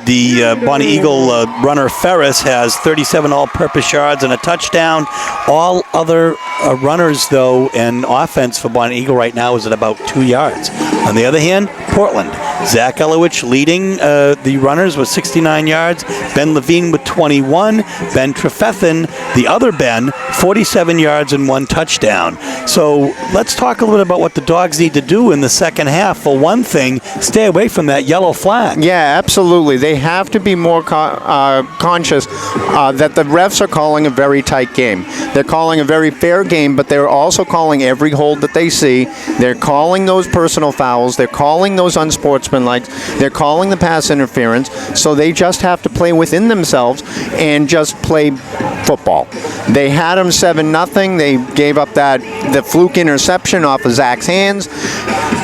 The Bonny Eagle runner Ferris has 37 all-purpose yards and a touchdown. All other runners, though, and offense for Bonny Eagle right now is at about 2 yards. On the other hand, Portland. Zach Elowich leading the runners with 69 yards. Ben Levine with 21. Ben Trefethen, the other Ben, 47 yards and 1 touchdown. So let's talk a little bit about what the Dogs need to do in the second half. For one thing, stay away from that yellow flag. Yeah, absolutely. They have to be more conscious that the refs are calling a very tight game. They're calling a very fair game, but they're also calling every hold that they see. They're calling those personal fouls. They're calling those unsportsmanlike. They're calling the pass interference. So they just have to play within themselves and just play football. They had them 7-0. They gave up the fluke interception off of Zach's hands.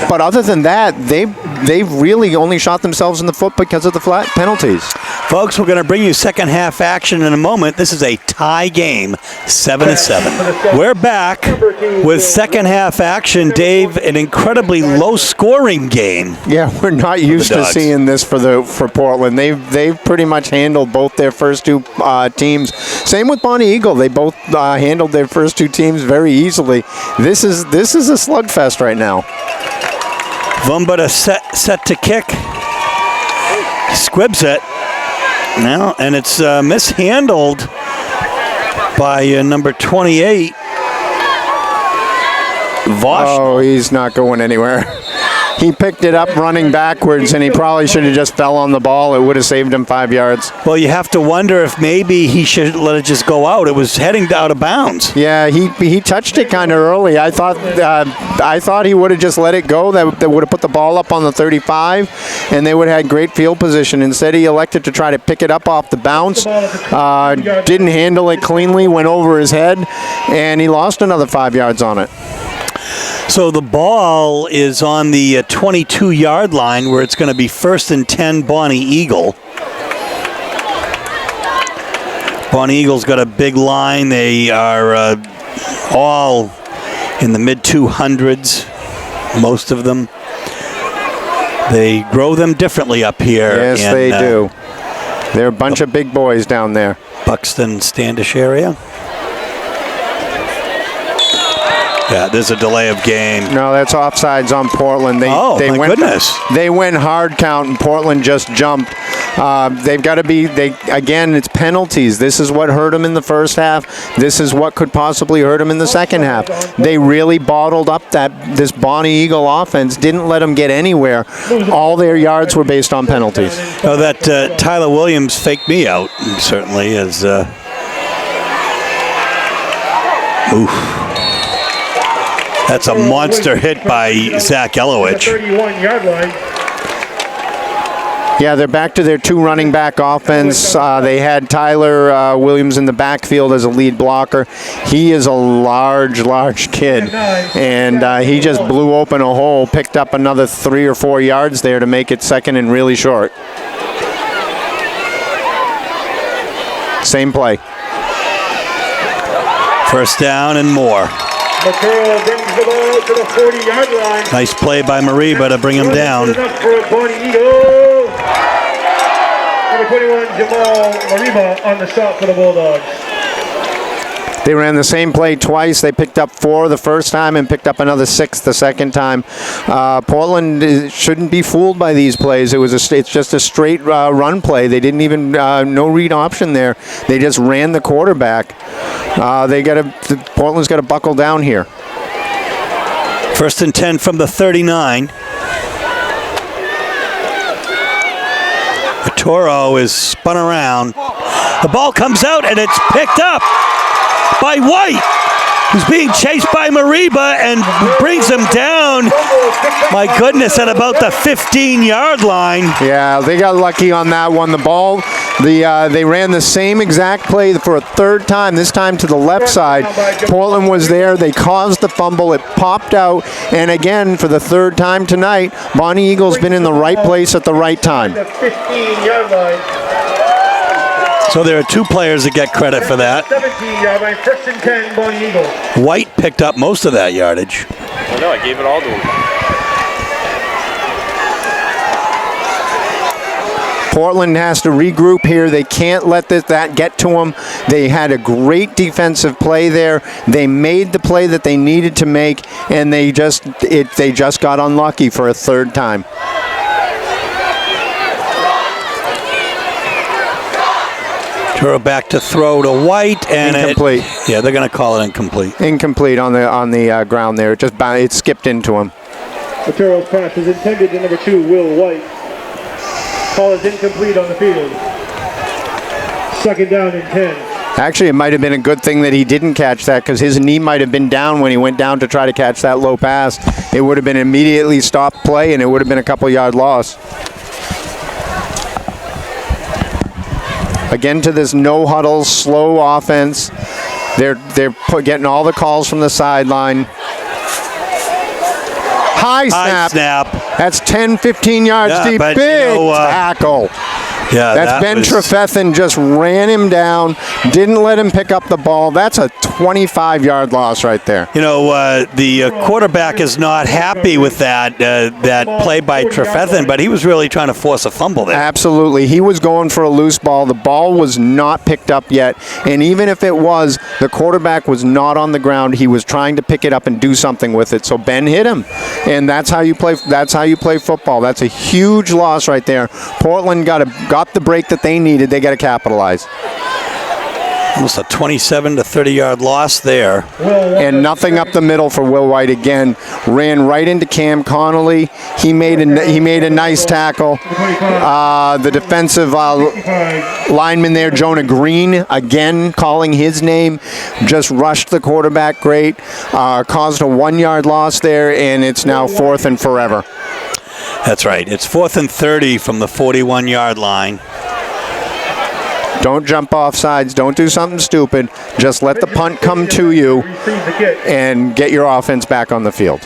But other than that, they've really only shot themselves in the foot because of the flat penalties. Folks, we're going to bring you second half action in a moment. This is a tie game, 7-7. We're back with second half action. Dave, an incredibly low scoring game. Yeah, we're not used to seeing this for Portland. They've pretty much handled both their first two teams. Same with Bonny Eagle. They both handled their first two teams very easily. This is a slugfest right now. Vumbada set to kick. Squibs it. Now, and it's mishandled by number 28. Vosh. Oh, he's not going anywhere. He picked it up running backwards, and he probably should have just fell on the ball. It would have saved him 5 yards. Well, you have to wonder if maybe he should let it just go out. It was heading out of bounds. Yeah, he touched it kind of early. I thought he would have just let it go. That would have put the ball up on the 35, and they would have had great field position. Instead, he elected to try to pick it up off the bounce. Didn't handle it cleanly, went over his head, and he lost another 5 yards on it. So the ball is on the 22-yard line where it's going to be first and 10 Bonny Eagle. Bonny Eagle's got a big line. They are all in the mid-200s, most of them. They grow them differently up here. Yes, they do. They're a bunch of big boys down there. Buxton, Standish area. Yeah, there's a delay of game. No, that's offsides on Portland. My goodness. They went hard count, and Portland just jumped. They've got to be, again, it's penalties. This is what hurt them in the first half. This is what could possibly hurt them in the second half. They really bottled up this Bonny Eagle offense, didn't let them get anywhere. All their yards were based on penalties. Oh, that Tyler Williams faked me out, certainly, as... oof. That's a monster hit by Zach Elowich. 31-yard line. Yeah, they're back to their two running back offense. They had Tyler Williams in the backfield as a lead blocker. He is a large kid, and he just blew open a hole, picked up another 3 or 4 yards there to make it second and really short. Same play. First down and more. Maturo brings the ball to the 40-yard line. Nice play by Mariba to bring him down. Enough for Bonny Eagle. Number 21, Jamal Mariba on the stop for the Bulldogs. They ran the same play twice. They picked up 4 the first time and picked up another 6 the second time. Portland shouldn't be fooled by these plays. It's just a straight run play. They didn't even no read option there. They just ran the quarterback. Portland's got to buckle down here. First and 10 from the 39. Toro is spun around. The ball comes out and it's picked up by White, who's being chased by Mariba and brings him down, my goodness, at about the 15-yard line. Yeah, they got lucky on that one. The ball, they ran the same exact play for a third time, this time to the left side. Portland was there. They caused the fumble. It popped out. And again, for the third time tonight, Bonny Eagle's been in the right place at the right time. The 15-yard line. So there are 2 players that get credit for that. 17-yard line, first and 10, Bonny Eagle. White picked up most of that yardage. I know, I gave it all to him. Portland has to regroup here. They can't let that get to them. They had a great defensive play there. They made the play that they needed to make, and they just got unlucky for a third time. Turo back to throw to White, and incomplete. They're going to call it incomplete. Incomplete on the ground there. It skipped into him. Maturo's pass is intended to number 2, Will White. Call is incomplete on the field. Second down and 10. Actually, it might have been a good thing that he didn't catch that, because his knee might have been down when he went down to try to catch that low pass. It would have been immediately stopped play, and it would have been a couple-yard loss. Again to this no-huddle, slow offense. They're getting all the calls from the sideline. High snap. That's 10, 15 yards deep. Big tackle. Yeah, that's Ben Trefethen just ran him down, didn't let him pick up the ball. That's a 25-yard loss right there. The quarterback is not happy with that play by Trefethen, but he was really trying to force a fumble there. Absolutely. He was going for a loose ball. The ball was not picked up yet, and even if it was, the quarterback was not on the ground. He was trying to pick it up and do something with it. So Ben hit him, and that's how you play. That's how you play football. That's a huge loss right there. Portland got the break that they needed. They got to capitalize. Almost a 27 to 30-yard loss there. And nothing up the middle for Will White again. Ran right into Cam Connolly. He made a nice tackle. The defensive lineman there, Jonah Green, again calling his name, just rushed the quarterback great. Caused a 1-yard loss there, and it's now 4th and forever. That's right. It's 4th and 30 from the 41-yard line. Don't jump off sides. Don't do something stupid. Just let the punt come to you and get your offense back on the field.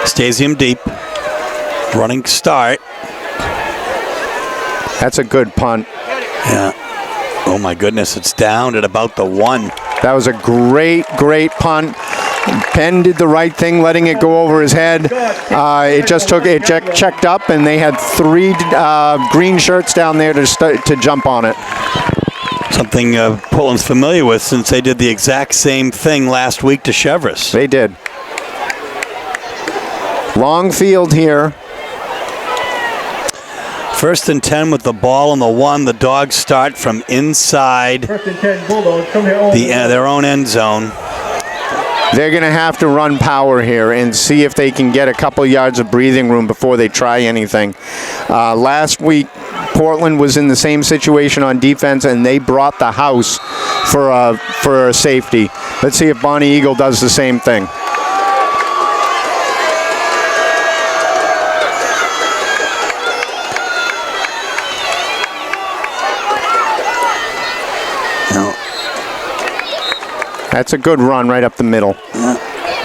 Stasium deep. Running start. That's a good punt. Yeah. Oh, my goodness. It's down at about the 1. That was a great punt. Penn did the right thing, letting it go over his head. It checked up, and they had 3 green shirts down there to jump on it. Something Portland's familiar with since they did the exact same thing last week to Chevrolet. They did. Long field here. 1st and 10 with the ball on the 1. The Dogs start from inside 1st and 10 Bulldogs from their own end zone. They're going to have to run power here and see if they can get a couple yards of breathing room before they try anything. Last week, Portland was in the same situation on defense, and they brought the house for a safety. Let's see if Bonny Eagle does the same thing. That's a good run right up the middle.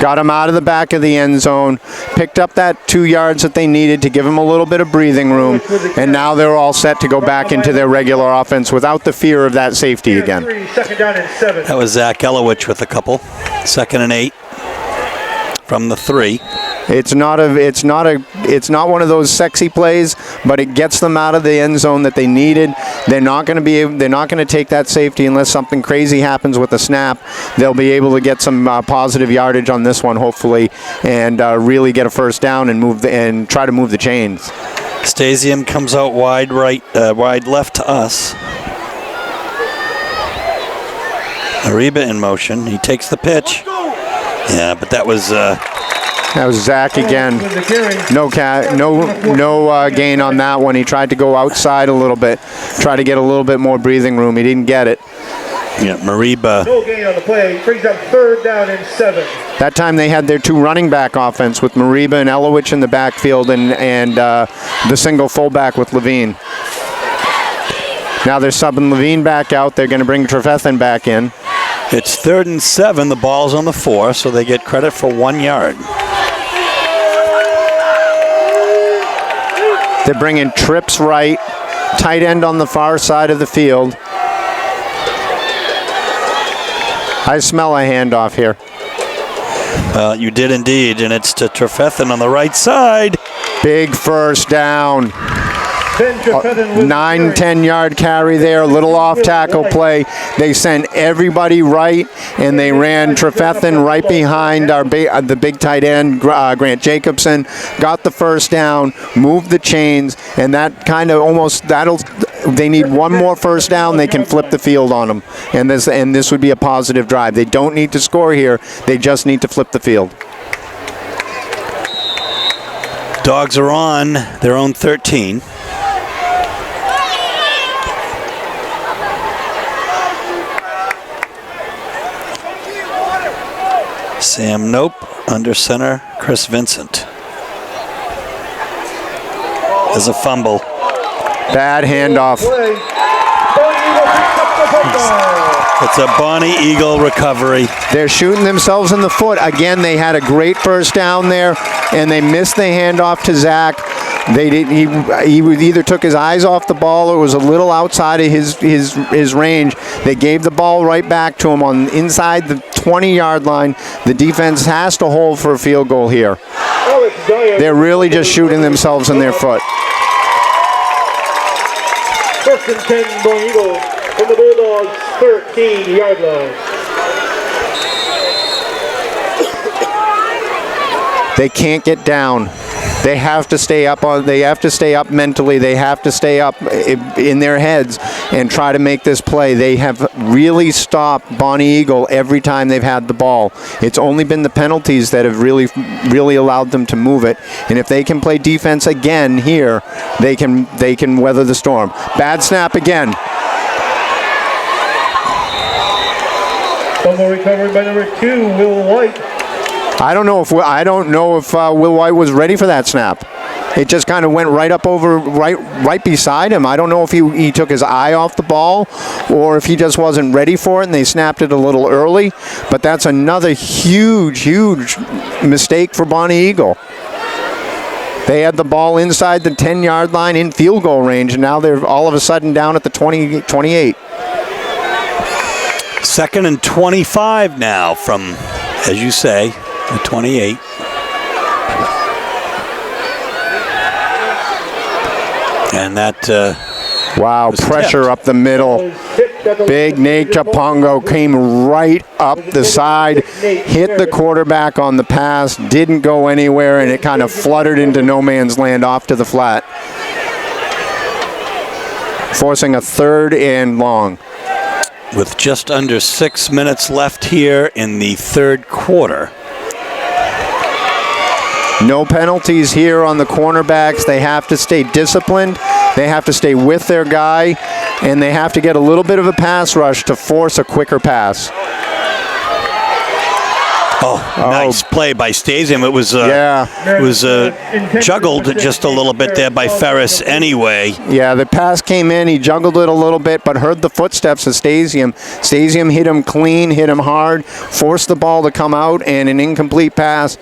Got him out of the back of the end zone, picked up that 2 yards that they needed to give him a little bit of breathing room, and now they're all set to go back into their regular offense without the fear of that safety again. 2nd down and 7. That was Zach Elowich with a couple. 2nd and 8 from the 3. It's not one of those sexy plays, but it gets them out of the end zone that they needed. They're not going to take that safety unless something crazy happens with the snap. They'll be able to get some positive yardage on this one, hopefully, and really get a first down and try to move the chains. Stasium comes out wide left to us. Ariba in motion. He takes the pitch. Yeah, but that was Zach again. No gain on that one. He tried to go outside a little bit, try to get a little bit more breathing room. He didn't get it. Yeah, Mariba. No gain on the play. Brings up 3rd down and 7. That time they had their 2 running back offense with Mariba and Elowich in the backfield and the single fullback with Levine. Now they're subbing Levine back out. They're going to bring Trefethan back in. It's 3rd and 7. The ball's on the 4, so they get credit for 1 yard. They're bringing trips right, tight end on the far side of the field. I smell a handoff here. You did indeed, and it's to Trefethan on the right side. Big first down. 9-10 yard carry there, little off tackle play. They sent everybody right, and they ran Trefethan right behind the big tight end, Grant Jacobson. Got the first down, moved the chains, and that kind of they need one more first down. They can flip the field on them, and this would be a positive drive. They don't need to score here. They just need to flip the field. Dogs are on their own 13. Sam Nope, under center, Chris Vincent. There's a fumble. Bad handoff. It's a Bonny Eagle recovery. They're shooting themselves in the foot. Again, they had a great first down there, and they missed the handoff to Zach. He either took his eyes off the ball or was a little outside of his range. They gave the ball right back to him on inside the 20-yard line. The defense has to hold for a field goal here. They're really just shooting themselves in their foot. 1st and 10 Bonny Eagle from the Bulldogs' 13-yard line. They can't get down. They have to stay up mentally. They have to stay up in their heads and try to make this play. They have really stopped Bonny Eagle every time they've had the ball. It's only been the penalties that have really allowed them to move it. And if they can play defense again here, they can weather the storm. Bad snap again. Fumble recovered by number 2, Will White. I don't know if Will White was ready for that snap. It just kind of went right beside him. I don't know if he took his eye off the ball or if he just wasn't ready for it and they snapped it a little early. But that's another huge mistake for Bonny Eagle. They had the ball inside the 10-yard line in field goal range, and now they're all of a sudden down at the 28. 2nd and 25 now from as you say, the 28. And that wow, pressure tipped up the middle. Big Nate Chapongo came right up the side, hit the quarterback on the pass, didn't go anywhere, and it kind of fluttered into no man's land off to the flat, forcing a 3rd and long. with just under 6 minutes left here in the third quarter. No penalties here on the cornerbacks. They have to stay disciplined. They have to stay with their guy, and they have to get a little bit of a pass rush to force a quicker pass. Nice play by Stasium. It was juggled just a little bit there by Ferris anyway. Yeah, the pass came in. He juggled it a little bit, but heard the footsteps of Stasium. Stasium hit him clean, hit him hard, forced the ball to come out, and an incomplete pass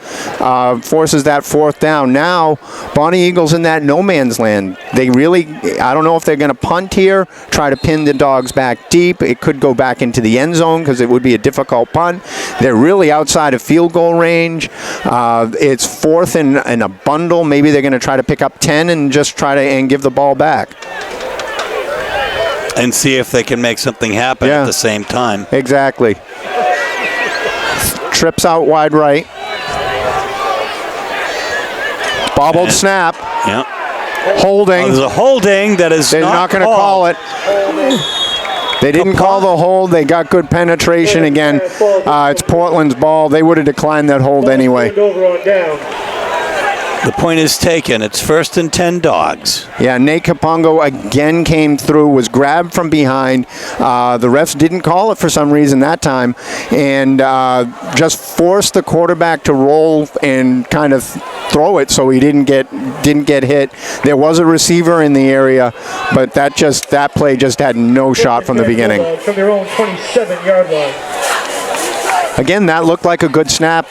forces that 4th down. Now, Bonny Eagles in that no man's land. They really, I don't know if they're going to punt here, try to pin the Dogs back deep. It could go back into the end zone because it would be a difficult punt. They're really outside of field goal range. It's 4th in a bundle. Maybe they're going to try to pick up 10 and just try to give the ball back. And see if they can make something happen at the same time. Exactly. Trips out wide right. Bobbled snap. Yeah. Holding. There's a holding that is They're not going to call it. They didn't call the hold. They got good penetration again. It's Portland's ball. They would have declined that hold anyway. The point is taken. It's 1st and 10 Dogs. Yeah, Nate Kapongo again came through, was grabbed from behind. The refs didn't call it for some reason that time, and just forced the quarterback to roll and kind of throw it so he didn't get hit. There was a receiver in the area, but that play just had no shot from the beginning. From their own 27-yard line. Again, that looked like a good snap.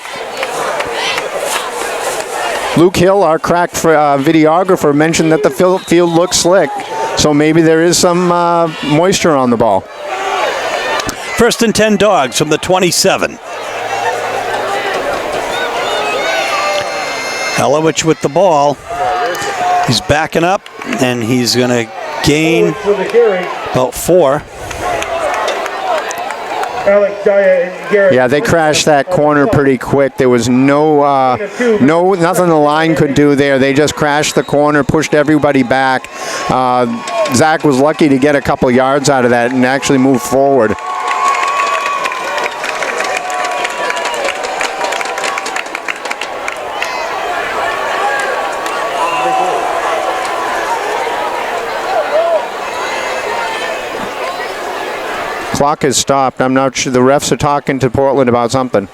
Luke Hill, our crack videographer, mentioned that the field looks slick, so maybe there is some moisture on the ball. 1st and 10 Dogs from the 27. Helowich with the ball. He's backing up, and he's going to gain about 4. Yeah, they crashed that corner pretty quick. There was nothing the line could do there. They just crashed the corner, pushed everybody back. Zach was lucky to get a couple yards out of that and actually move forward. Clock has stopped. I'm not sure. The refs are talking to Portland about something.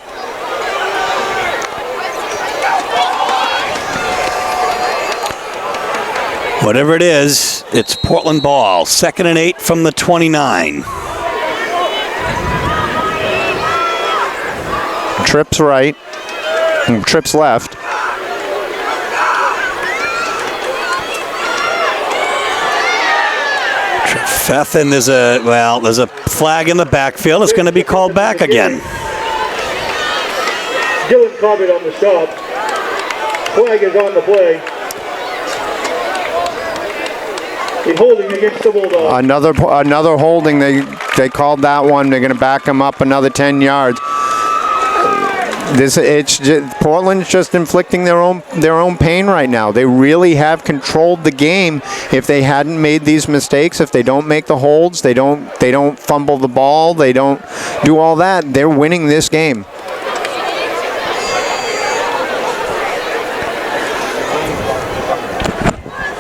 Whatever it is, it's Portland ball. 2nd and 8 from the 29. Trips right. Trips left. Fethin, there's a flag in the backfield. It's going to be called back again. Dylan Corbett on the stop. Flag is on the play. A holding against the Bulldogs. Another holding. They called that one. They're going to back them up another 10 yards. Portland's just inflicting their own pain right now. They really have controlled the game. If they hadn't made these mistakes, if they don't make the holds, they don't fumble the ball, they don't do all that, they're winning this game.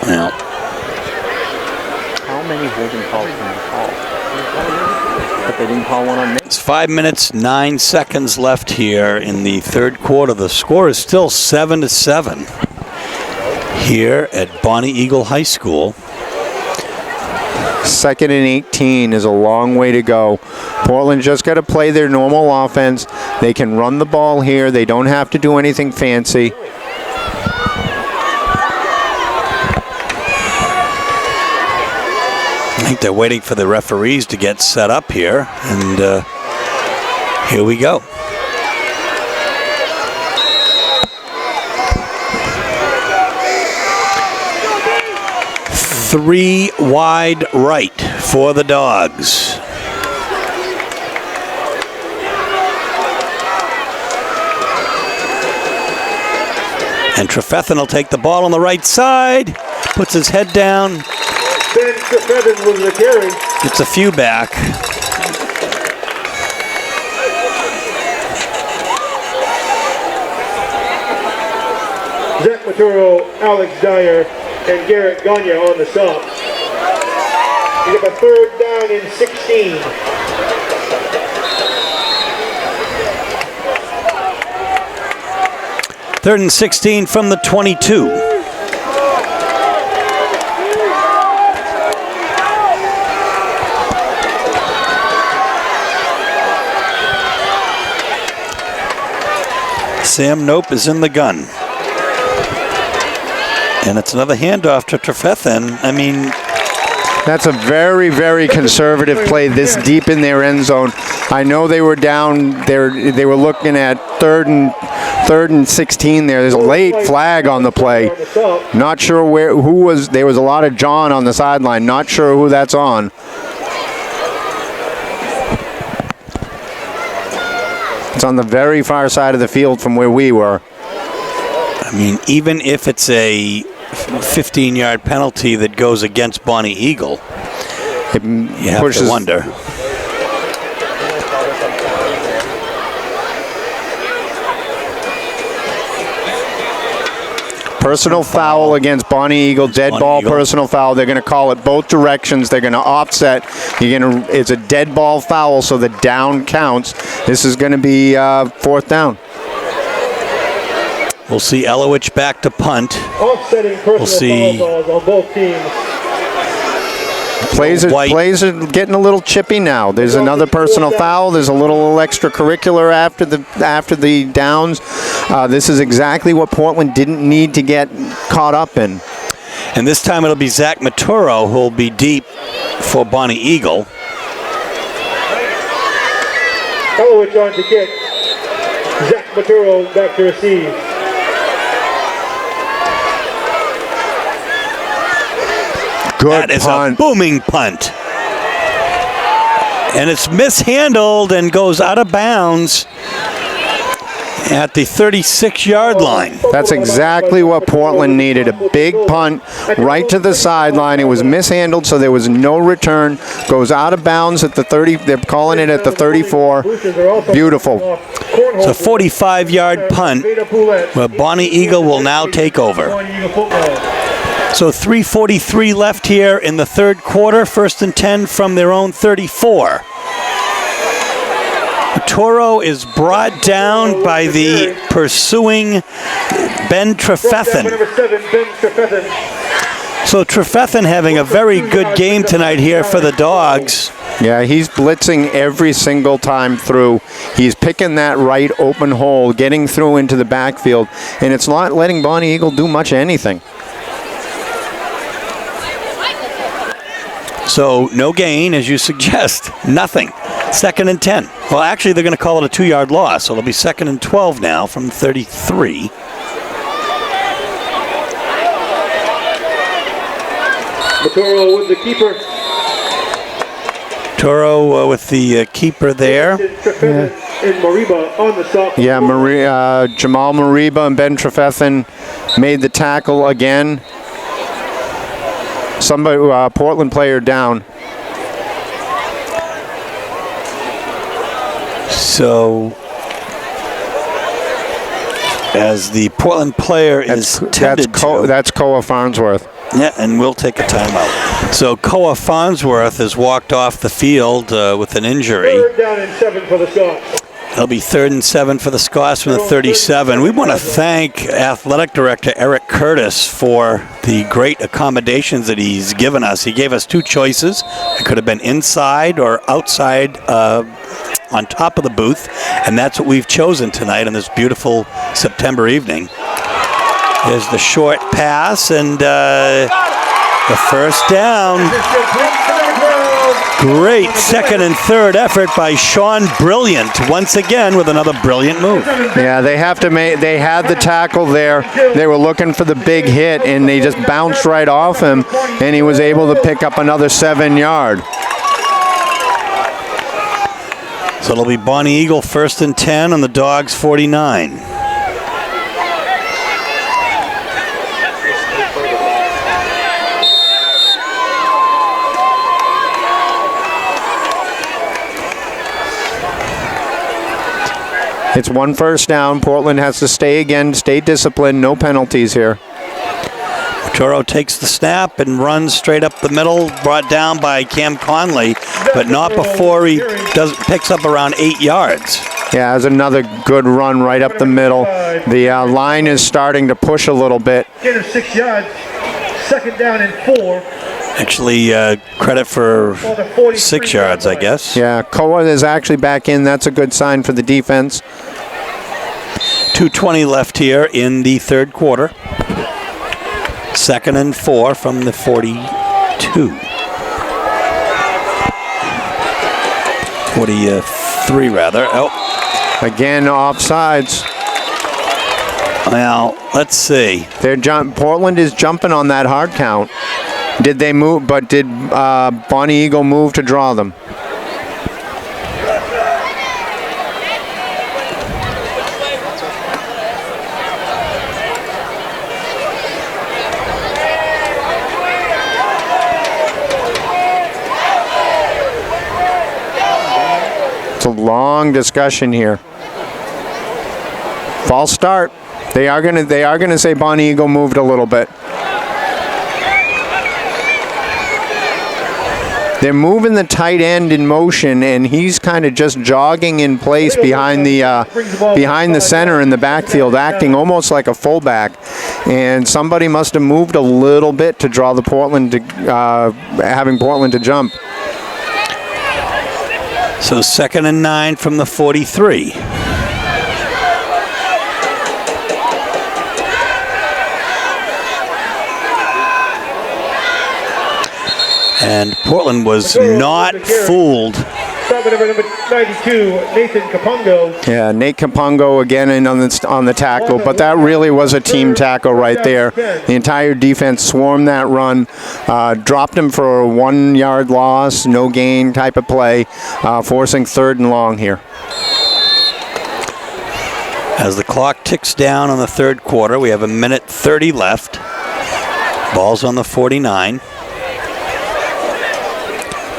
Well, how many holding calls can you call? But they didn't call one on me. it's 5 minutes, 9 seconds left here in the third quarter. The score is still 7-7 here at Bonny Eagle High School. 2nd and 18 is a long way to go. Portland just got to play their normal offense. They can run the ball here. They don't have to do anything fancy. I think they're waiting for the referees to get set up here, and here we go. 3 wide right for the Dogs. And Trefethen will take the ball on the right side, puts his head down. Ben Trefethen was the carry. Gets a few back. Zach Maturo, Alex Dyer, and Garrett Gagne on the stop. You got a 3rd down and 16. Third and 16 from the 22. Sam Nope is in the gun. And it's another handoff to Trefethen. I mean, that's a very, very conservative play this deep in their end zone. I know they were down there. They were looking at third and 16 there. There's a late flag on the play. Not sure who was. There was a lot of John on the sideline. Not sure who that's on. It's on the very far side of the field from where we were. I mean, even if it's a 15-yard penalty that goes against Bonny Eagle, you have to wonder. Personal foul against Bonny Eagle, dead ball personal foul. They're going to call it both directions. They're going to offset. It's a dead ball foul, so the down counts. This is going to be 4th down. We'll see Elowich back to punt. Offsetting personal foul calls on both teams. Plays are getting a little chippy now. There's another personal foul. There's a little extracurricular after the downs. This is exactly what Portland didn't need to get caught up in. And this time it'll be Zach Maturo who'll be deep for Bonny Eagle. Elowich on to kick. Zach Maturo back to receive. That is a booming punt. And it's mishandled and goes out of bounds at the 36-yard line. That's exactly what Portland needed, a big punt right to the sideline. It was mishandled, so there was no return. Goes out of bounds at the 30. They're calling it at the 34. Beautiful. It's a 45-yard punt where Bonny Eagle will now take over. So 3:43 left here in the 3rd quarter. 1st and 10 from their own 34. Toro is brought down by the pursuing Ben Trefethen. So Trefethen having a very good game tonight here for the Dogs. Yeah, he's blitzing every single time through. He's picking that right open hole, getting through into the backfield, and it's not letting Bonny Eagle do much of anything. So no gain, as you suggest. Nothing. 2nd and 10. Well, actually, they're going to call it a 2-yard loss, so it'll be 2nd and 12 now from 33. Maturo with the keeper. Toro with the keeper there. And Mariba on the stop. Yeah, Jamal Mariba and Ben Trefethen made the tackle again. Somebody, Portland player down. So, as the Portland player is tended to. That's Koa Farnsworth. Yeah, and we'll take a timeout. So Koa Farnsworth has walked off the field with an injury. 3rd down and 7 for the Scots. It'll be 3rd and 7 for the Scots from the 37. We want to thank Athletic Director Eric Curtis for the great accommodations that he's given us. He gave us 2 choices. It could have been inside or outside on top of the booth, and that's what we've chosen tonight on this beautiful September evening. There's the short pass and the 1st down. Great second and third effort by Sean Brilliant, once again with another brilliant move. Yeah, they have to make. They had the tackle there. They were looking for the big hit, and they just bounced right off him, and he was able to pick up another 7-yard. So it'll be Bonny Eagle 1st and 10 on the Dogs 49. It's 1 first down. Portland has to stay disciplined, no penalties here. Toro takes the snap and runs straight up the middle, brought down by Cam Conley, but not before he picks up around 8 yards. Yeah, that's another good run right up the middle. The line is starting to push a little bit. Gain of 6 yards. 2nd down and 4. Actually, credit for 6 yards, I guess. Yeah, Koa is actually back in. That's a good sign for the defense. 2:20 left here in the third quarter. 2nd and 4 from the 42. 43, rather. Oh. Again, offsides. Well, let's see. Portland is jumping on that hard count. Did they move? But did Bonny Eagle move to draw them? It's a long discussion here. False start. They are gonna say Bonny Eagle moved a little bit. They're moving the tight end in motion, and he's kind of just jogging in place behind the center in the backfield, acting almost like a fullback. And somebody must have moved a little bit to draw the having Portland to jump. So 2nd and 9 from the 43. And Portland was not fooled. Stop at number 92, Nathan Kapungo. Yeah, Nate Kapungo again in on the tackle, but that really was a team tackle right there. The entire defense swarmed that run, dropped him for a 1-yard loss, no gain type of play, forcing 3rd and long here. As the clock ticks down on the third quarter, we have 1:30 left. Ball's on the 49.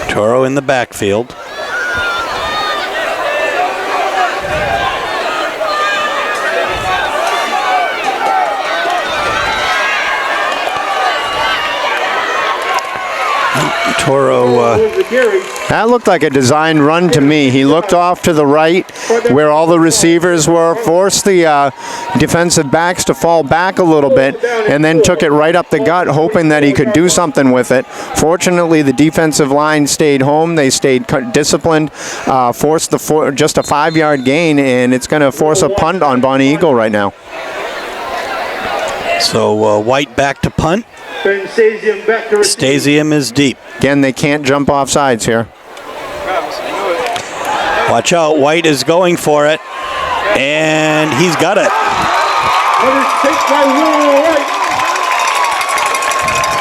Toro in the backfield. Toro. That looked like a designed run to me. He looked off to the right where all the receivers were, forced the defensive backs to fall back a little bit, and then took it right up the gut, hoping that he could do something with it. Fortunately, the defensive line stayed home. They stayed disciplined, forced just a 5-yard gain, and it's going to force a punt on Bonny Eagle right now. So White back to punt. Stasium is deep. Again, they can't jump off sides here. Watch out, White is going for it, and he's got it.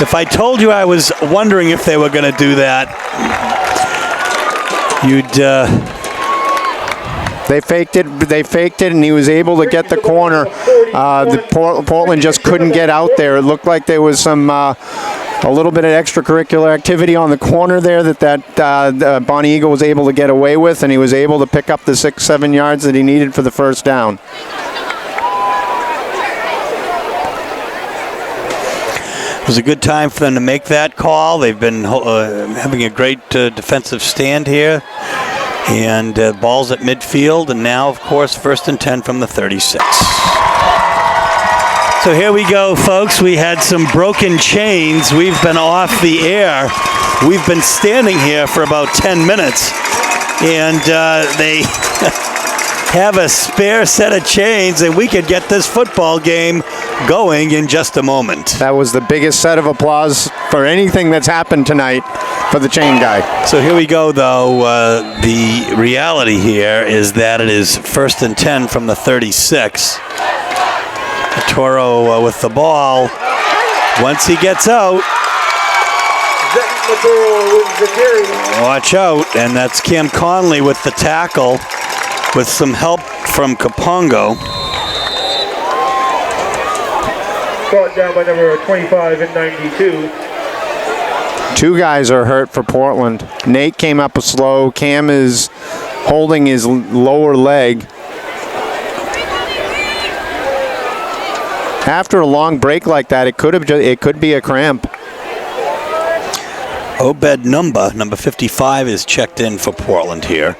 If I told you I was wondering if they were going to do that, you'd... They faked it, and he was able to get the corner. Portland just couldn't get out there. It looked like there was some a little bit of extracurricular activity on the corner there that Bonny Eagle was able to get away with, and he was able to pick up the 6-7 yards that he needed for the first down. It was a good time for them to make that call. They've been having a great defensive stand here. And ball's at midfield, and now, of course, 1st and 10 from the 36. So here we go, folks. We had some broken chains. We've been off the air. We've been standing here for about 10 minutes, and they have a spare set of chains, and we could get this football game going in just a moment. That was the biggest set of applause for anything that's happened tonight. for the chain guy. So here we go, though. The reality here is that it is 1st and 10 from the 36. Toro with the ball. Once he gets out, watch out, and that's Cam Conley with the tackle with some help from Kapongo. Brought down by number 25 and 92. Two guys are hurt for Portland. Nate came up slow. Cam is holding his lower leg. After a long break like that, it could be a cramp. Obed number 55 is checked in for Portland here.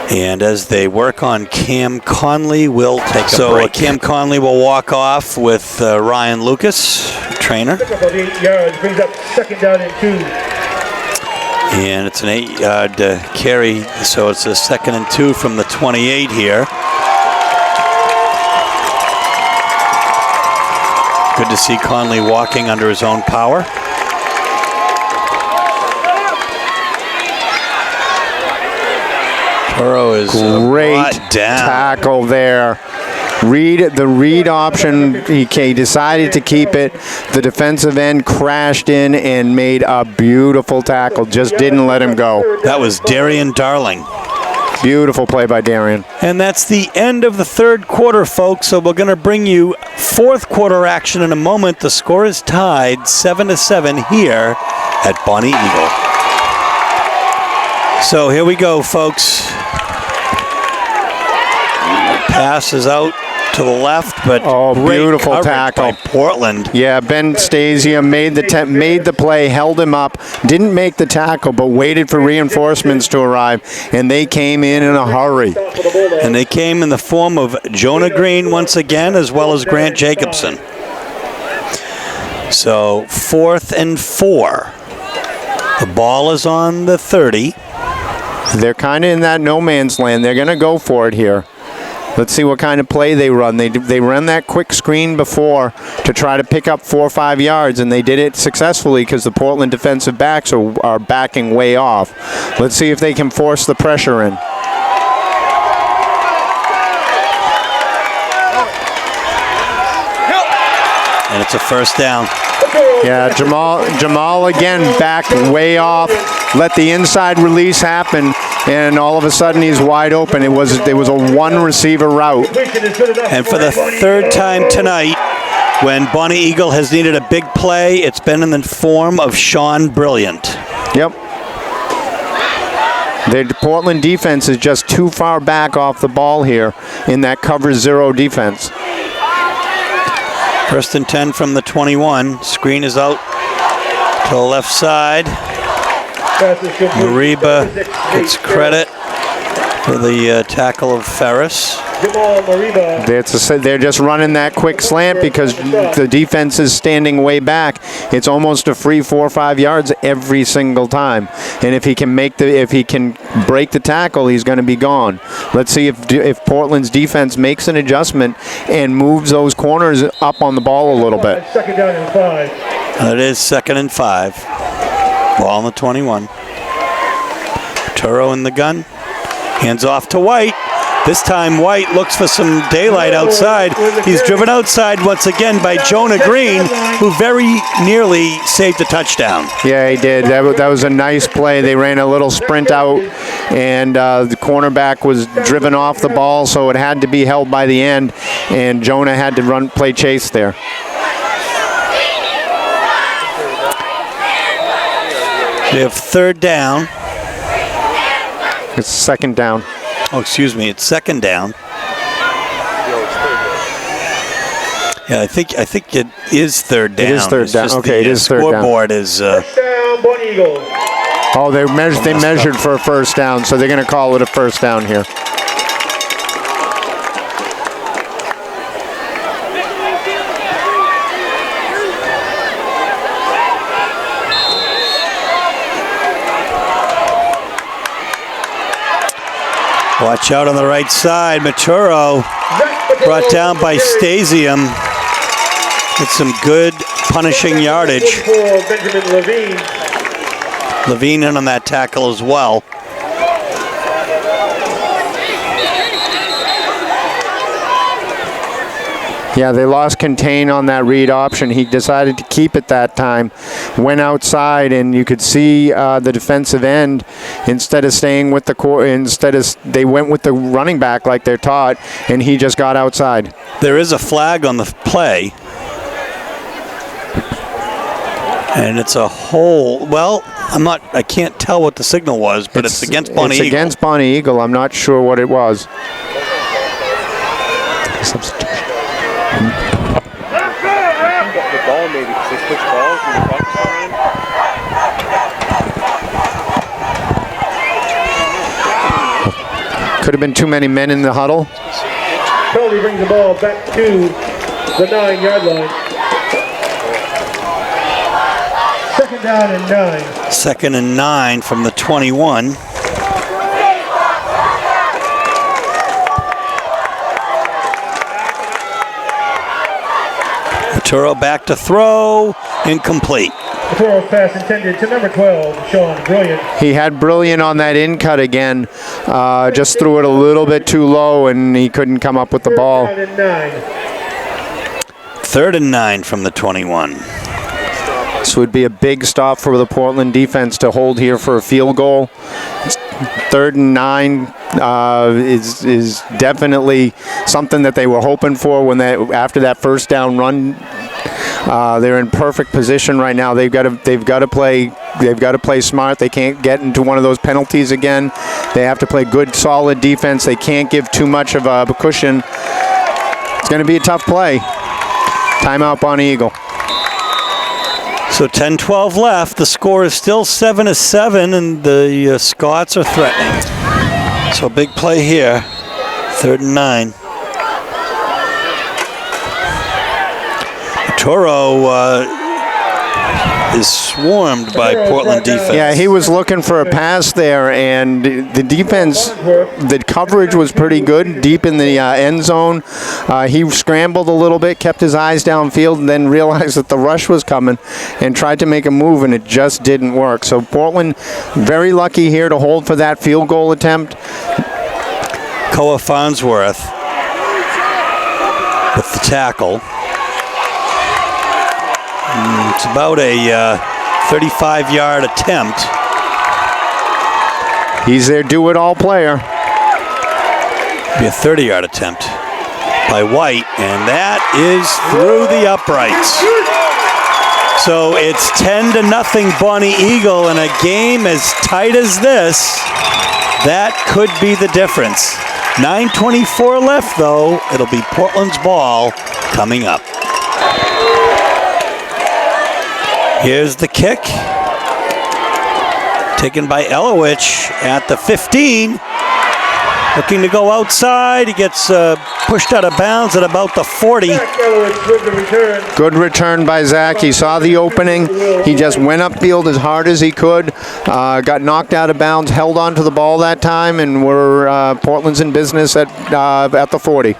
And as they work on Cam Conley, will take a break. Cam Conley will walk off with Ryan Lucas, trainer. About 8 yards, brings up 2nd down and 2. And it's an 8-yard carry, so it's a 2nd and 2 from the 28 here. Good to see Conley walking under his own power. Toro is great tackle there. The read option, he decided to keep it. The defensive end crashed in and made a beautiful tackle. Just didn't let him go. That was Darian Darling. Beautiful play by Darian. And that's the end of the 3rd quarter, folks. So we're going to bring you 4th quarter action in a moment. The score is tied 7-7 here at Bonny Eagle. So here we go, folks. Pass is out to the left, but beautiful tackle by Portland. Yeah, Ben Stasia made the play, held him up, didn't make the tackle, but waited for reinforcements to arrive, and they came in a hurry. And they came in the form of Jonah Green once again, as well as Grant Jacobson. So 4th and 4. The ball is on the 30. They're kind of in that no man's land. They're going to go for it here. Let's see what kind of play they run. They ran that quick screen before to try to pick up 4 or 5 yards, and they did it successfully because the Portland defensive backs are backing way off. Let's see if they can force the pressure in. And it's a 1st down. Yeah, Jamal again backed way off, let the inside release happen, and all of a sudden he's wide open. There was a 1 receiver route. And for the 3rd time tonight, when Bonny Eagle has needed a big play, it's been in the form of Sean Brilliant. Yep. The Portland defense is just too far back off the ball here in that cover 0 defense. 1st and 10 from the 21. Screen is out to the left side. Mariba gets credit for the tackle of Ferris. They're just running that quick slant because the defense is standing way back. It's almost a free 4 or 5 yards every single time. And if he can break the tackle, he's going to be gone. Let's see if Portland's defense makes an adjustment and moves those corners up on the ball a little bit. 2nd down and 5. It is 2nd and 5. Ball on the 21. Turo in the gun. Hands off to White. This time White looks for some daylight outside. He's driven outside once again by Jonah Green, who very nearly saved a touchdown. Yeah, he did. That was a nice play. They ran a little sprint out, and the cornerback was driven off the ball, so it had to be held by the end, and Jonah had to play chase there. They have 3rd down. It's 2nd down. Oh, excuse me. It's 2nd down. Yeah, I think it is 3rd down. It is 3rd down. Okay, it is 3rd down. Scoreboard is. Down, Bonny Eagle. Oh, they measured for a 1st down, so they're going to call it a 1st down here. Watch out on the right side. Maturo brought down by Stasium. With some good punishing yardage. Levine in on that tackle as well. Yeah, they lost contain on that read option. He decided to keep it that time. Went outside, and you could see the defensive end, instead of staying with the they went with the running back like they're taught, and he just got outside. There is a flag on the play. And it's a hole. Well, I can't tell what the signal was, but it's against Bonny Eagle. It's against Bonny Eagle. I'm not sure what it was. The ball maybe, because they switch balls in the practice line. Could have been too many men in the huddle. Penalty brings the ball back to the 9-yard line. Second down and 9. 2nd and 9 from the 21. Arturo back to throw, incomplete. Arturo's pass intended to number 12, Sean Brilliant. He had Brilliant on that in cut again. Just threw it a little bit too low, and he couldn't come up with the ball. 3rd and 9. 3rd and 9 from the 21. This would be a big stop for the Portland defense to hold here for a field goal. 3rd and 9 is definitely something that they were hoping for after that first down run. They're in perfect position right now. They've got to play smart. They can't get into one of those penalties again. They have to play good, solid defense. They can't give too much of a cushion. It's going to be a tough play. Timeout, Bonny Eagle. So 10-12 left. The score is still 7-7, and the Scots are threatening. So big play here. 3rd and 9. Arturo is swarmed by Portland defense. Yeah, he was looking for a pass there, and the defense, the coverage was pretty good deep in the end zone. He scrambled a little bit, kept his eyes downfield, and then realized that the rush was coming and tried to make a move, and it just didn't work. So Portland very lucky here to hold for that field goal attempt. Koa Farnsworth with the tackle. It's about a 35-yard attempt. He's their do-it-all player. Be a 30-yard attempt by White, and that is through the uprights. So it's 10-0 Bonny Eagle in a game as tight as this. That could be the difference. 9:24 left, though. It'll be Portland's ball coming up. Here's the kick. Taken by Elowich at the 15. Looking to go outside. He gets pushed out of bounds at about the 40. Good return by Zach. He saw the opening. He just went upfield as hard as he could. Got knocked out of bounds, held on to the ball that time, and Portland's in business at the 40.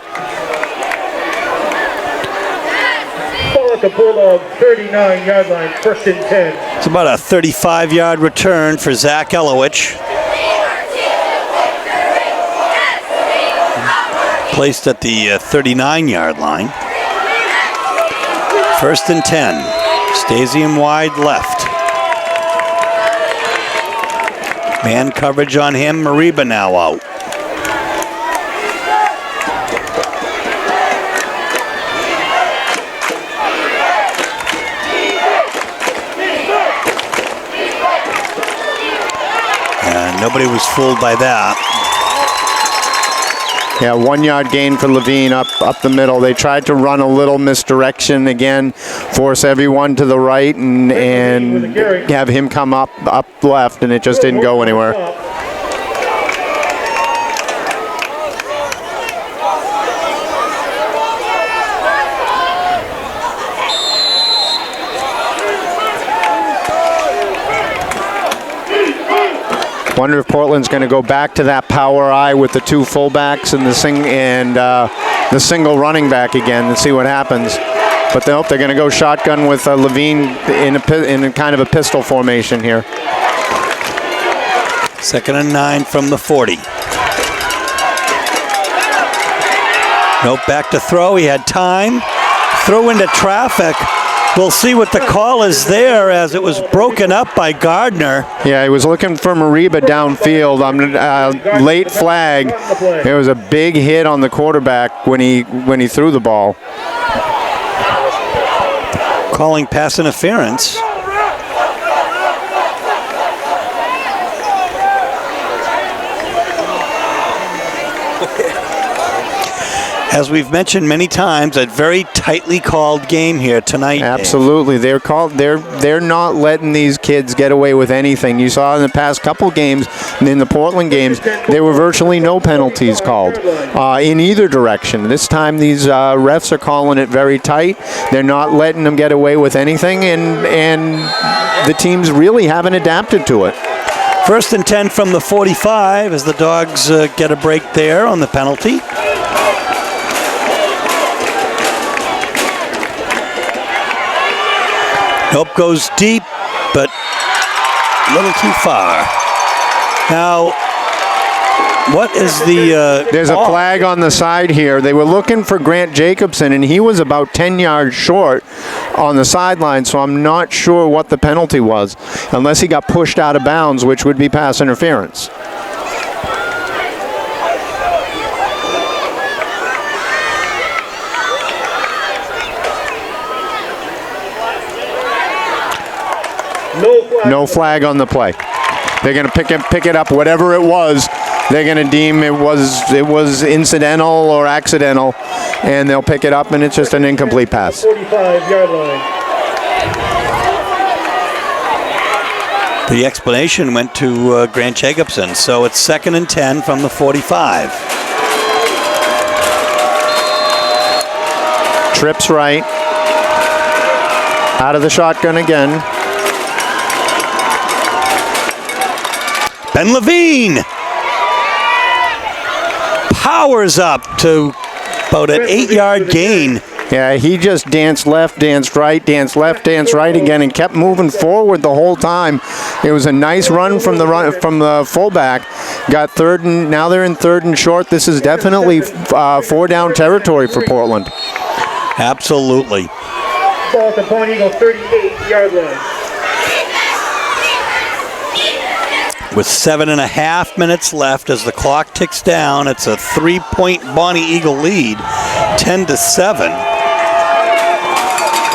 The Bulldog 39-yard line, 1st and 10. It's about a 35-yard return for Zach Elowich. Placed at the 39-yard line. 1st and 10. Stasium wide left. Man coverage on him. Mariba now out. Nobody was fooled by that. Yeah, 1-yard gain for Levine up the middle. They tried to run a little misdirection again, force everyone to the right and have him come up left, and it just didn't go anywhere. Wonder if Portland's going to go back to that power I with the two fullbacks and the single running back again and see what happens. But they hope they're going to go shotgun with Levine in a kind of a pistol formation here. 2nd and 9 from the 40. Nope, back to throw. He had time. Throw into traffic. We'll see what the call is there as it was broken up by Gardner. Yeah, he was looking for Mariba downfield. Late flag. It was a big hit on the quarterback when he threw the ball. Calling pass interference. As we've mentioned many times, a very tightly called game here tonight. Absolutely, they're not letting these kids get away with anything. You saw in the past couple games, in the Portland games, there were virtually no penalties called in either direction. This time, these refs are calling it very tight. They're not letting them get away with anything, and the teams really haven't adapted to it. 1st and 10 from the 45 as the Dogs get a break there on the penalty. Nope, goes deep, but a little too far. Now, what is the There's a flag on the side here. They were looking for Grant Jacobson, and he was about 10 yards short on the sideline, so I'm not sure what the penalty was, unless he got pushed out of bounds, which would be pass interference. No flag on the play. They're going to pick it up, whatever it was. They're going to deem it was incidental or accidental, and they'll pick it up, and it's just an incomplete pass. 45-yard line. The explanation went to Grant Jacobson, so it's 2nd and 10 from the 45. Trips right. Out of the shotgun again. Ben Levine powers up to about an 8-yard gain. Yeah, he just danced left, danced right, danced left, danced right again, and kept moving forward the whole time. It was a nice run from the fullback. Got third and now they're in 3rd and short. This is definitely 4-down territory for Portland. Absolutely. Ball to Bonny Eagle 38-yard line. With 7.5 minutes left as the clock ticks down, it's a 3-point Bonny Eagle lead, 10-7.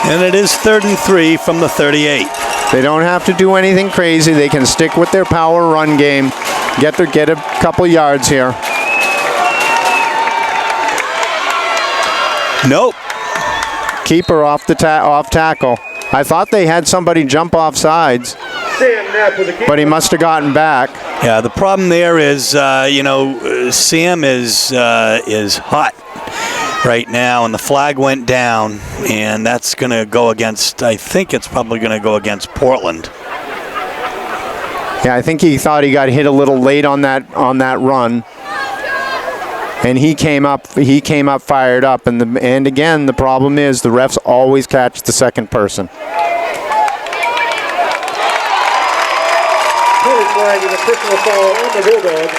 And it is 3rd and 3 from the 38. They don't have to do anything crazy. They can stick with their power run game, get a couple yards here. Nope. Keeper off tackle. I thought they had somebody jump off sides, but he must have gotten back. Yeah, the problem there is, Sam is hot right now, and the flag went down, and that's going to go against, I think it's probably going to go against Portland. Yeah, I think he thought he got hit a little late on that run. And he came up fired up, and again the problem is the refs always catch the second person. Penalty flag is a personal foul on the Bulldogs.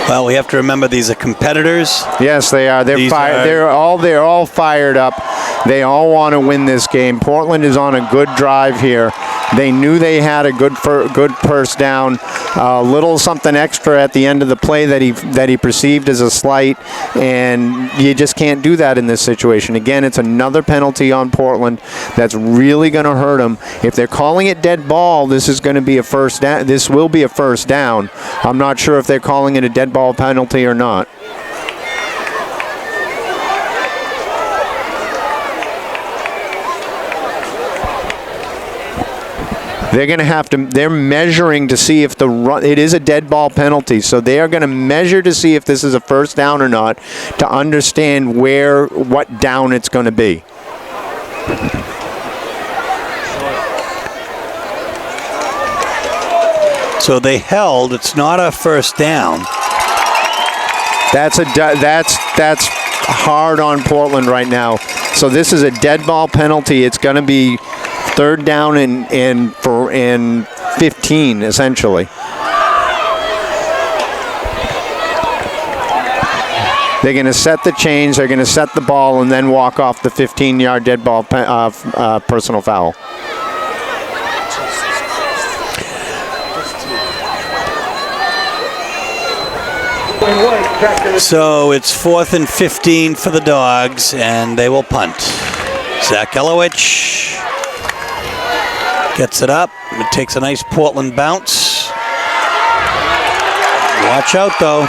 Well, we have to remember they're competitors. Yes, they are. They're all fired up. They all want to win this game. Portland is on a good drive here. They knew they had a good first down. A little something extra at the end of the play that he perceived as a slight, and you just can't do that in this situation. Again, it's another penalty on Portland that's really going to hurt them. If they're calling it dead ball, this is going to be a first down. This will be a first down. I'm not sure if they're calling it a dead ball penalty or not. They're going to have to, they're measuring to see if it is a dead ball penalty. So they are going to measure to see if this is a first down or not to understand what down it's going to be. So they held, it's not a first down. That's hard on Portland right now. So this is a dead ball penalty. It's going to be 3rd down and 15, essentially. They're going to set the chains, they're going to set the ball, and then walk off the 15-yard dead ball personal foul. So it's 4th and 15 for the Dogs, and they will punt. Zach Elowich gets it up. It takes a nice Portland bounce. Watch out, though.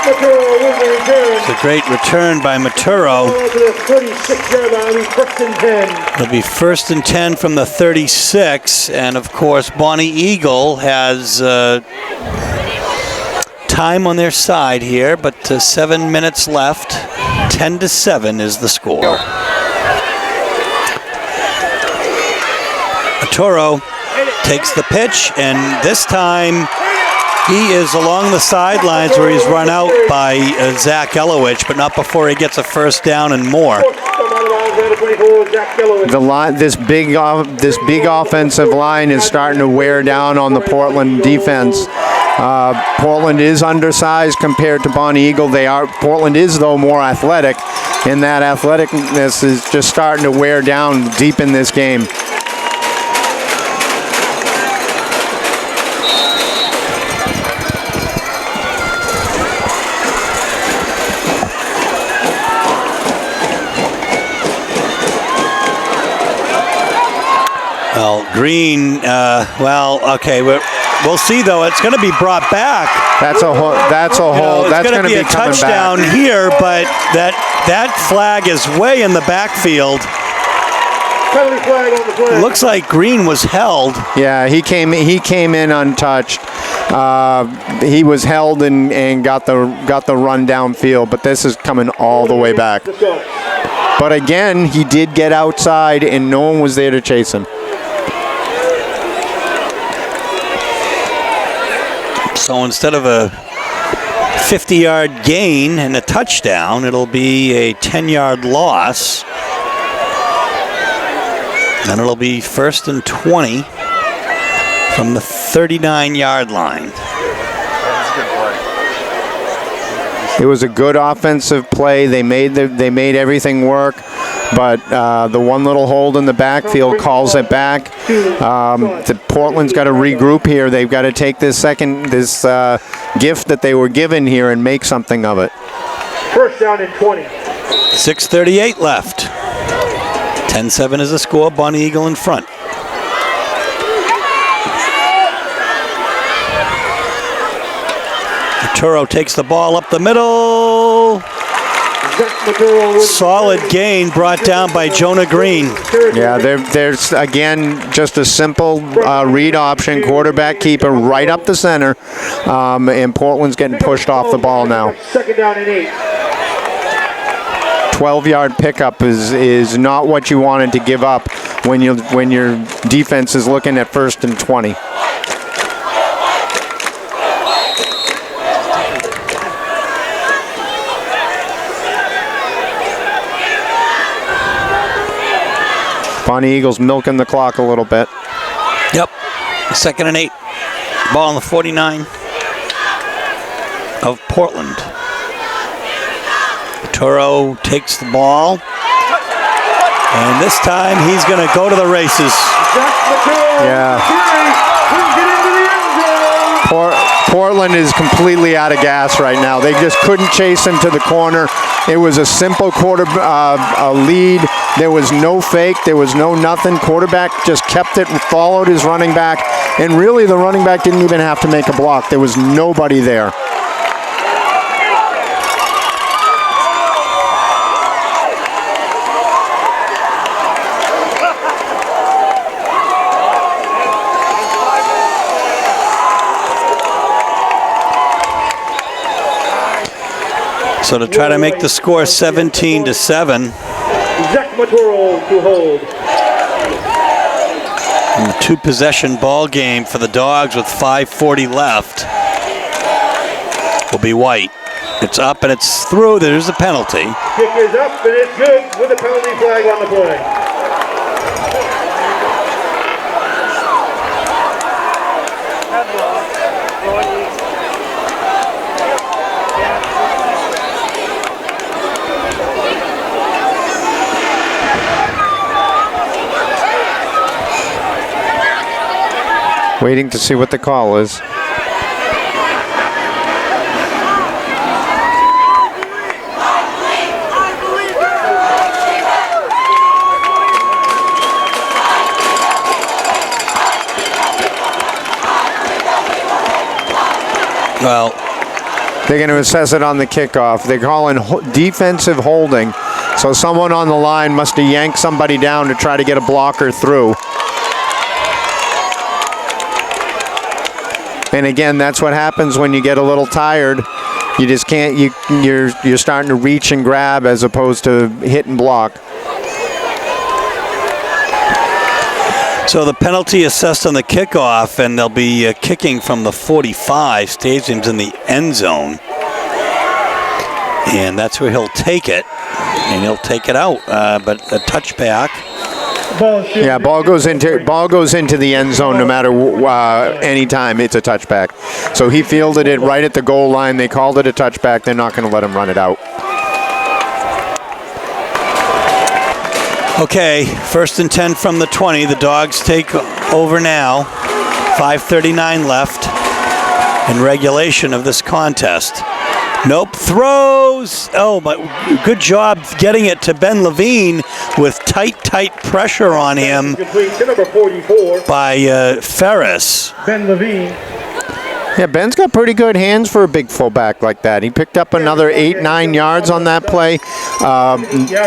It's a great return by Maturo. It'll be 1st and 10 from the 36, and of course Bonny Eagle has time on their side here, but 7 minutes left. 10-7 is the score. Maturo takes the pitch, and this time he is along the sidelines where he's run out by Zach Elowich, but not before he gets a 1st down and more. The line, this big offensive line is starting to wear down on the Portland defense. Portland is undersized compared to Bonny Eagle. Portland is, though, more athletic, and that athleticness is just starting to wear down deep in this game. Well, Green, okay, we'll see, though. It's going to be brought back. That's a hold. That's going to be a touchdown back here, but that flag is way in the backfield. Penalty flag on the play. Looks like Green was held. Yeah, he came in untouched. He was held and got the run downfield, but this is coming all the way back. But again, he did get outside, and no one was there to chase him. So instead of a 50-yard gain and a touchdown, it'll be a 10-yard loss. And it'll be 1st and 20 from the 39-yard line. It was a good offensive play. They made everything work, but the one little hold in the backfield calls it back. Portland's got to regroup here. They've got to take this gift that they were given here and make something of it. 1st down and 20. 6:38 left. 10-7 is the score. Bonny Eagle in front. Maturo takes the ball up the middle. Solid gain brought down by Jonah Green. Yeah, there's again just a simple read option, quarterback keeper right up the center, and Portland's getting pushed off the ball now. 2nd down and 8. 12-yard pickup is not what you wanted to give up when your defense is looking at 1st and 20. Bonny Eagles milking the clock a little bit. Yep. 2nd and 8. Ball on the 49 of Portland. Maturo takes the ball. And this time he's going to go to the races. Yeah. Portland is completely out of gas right now. They just couldn't chase him to the corner. It was a simple lead. There was no fake. There was no nothing. Quarterback just kept it and followed his running back. And really, the running back didn't even have to make a block. There was nobody there. So to try to make the score 17-7. Zach Maturo to hold. And the 2-possession ball game for the Dogs with 5:40 left will be White. It's up and it's through. There's a penalty. Kick is up and it's good with a penalty flag on the play. Waiting to see what the call is. Well, they're going to assess it on the kickoff. They're calling defensive holding. So someone on the line must have yanked somebody down to try to get a blocker through. And again, that's what happens when you get a little tired. You just can't, you're starting to reach and grab as opposed to hit and block. So the penalty assessed on the kickoff, and they'll be kicking from the 45. Stadium's in the end zone. And that's where he'll take it. And he'll take it out, but a touchback. Yeah, ball goes into the end zone no matter any time. It's a touchback. So he fielded it right at the goal line. They called it a touchback. They're not going to let him run it out. Okay, 1st and 10 from the 20. The Dogs take over now. 5:39 left in regulation of this contest. Nope, throws. Oh, but good job getting it to Ben Levine with tight pressure on him Number 44. by Ferris. Ben Levine. Yeah, Ben's got pretty good hands for a big fullback like that. He picked up another 8-9 yards on that play.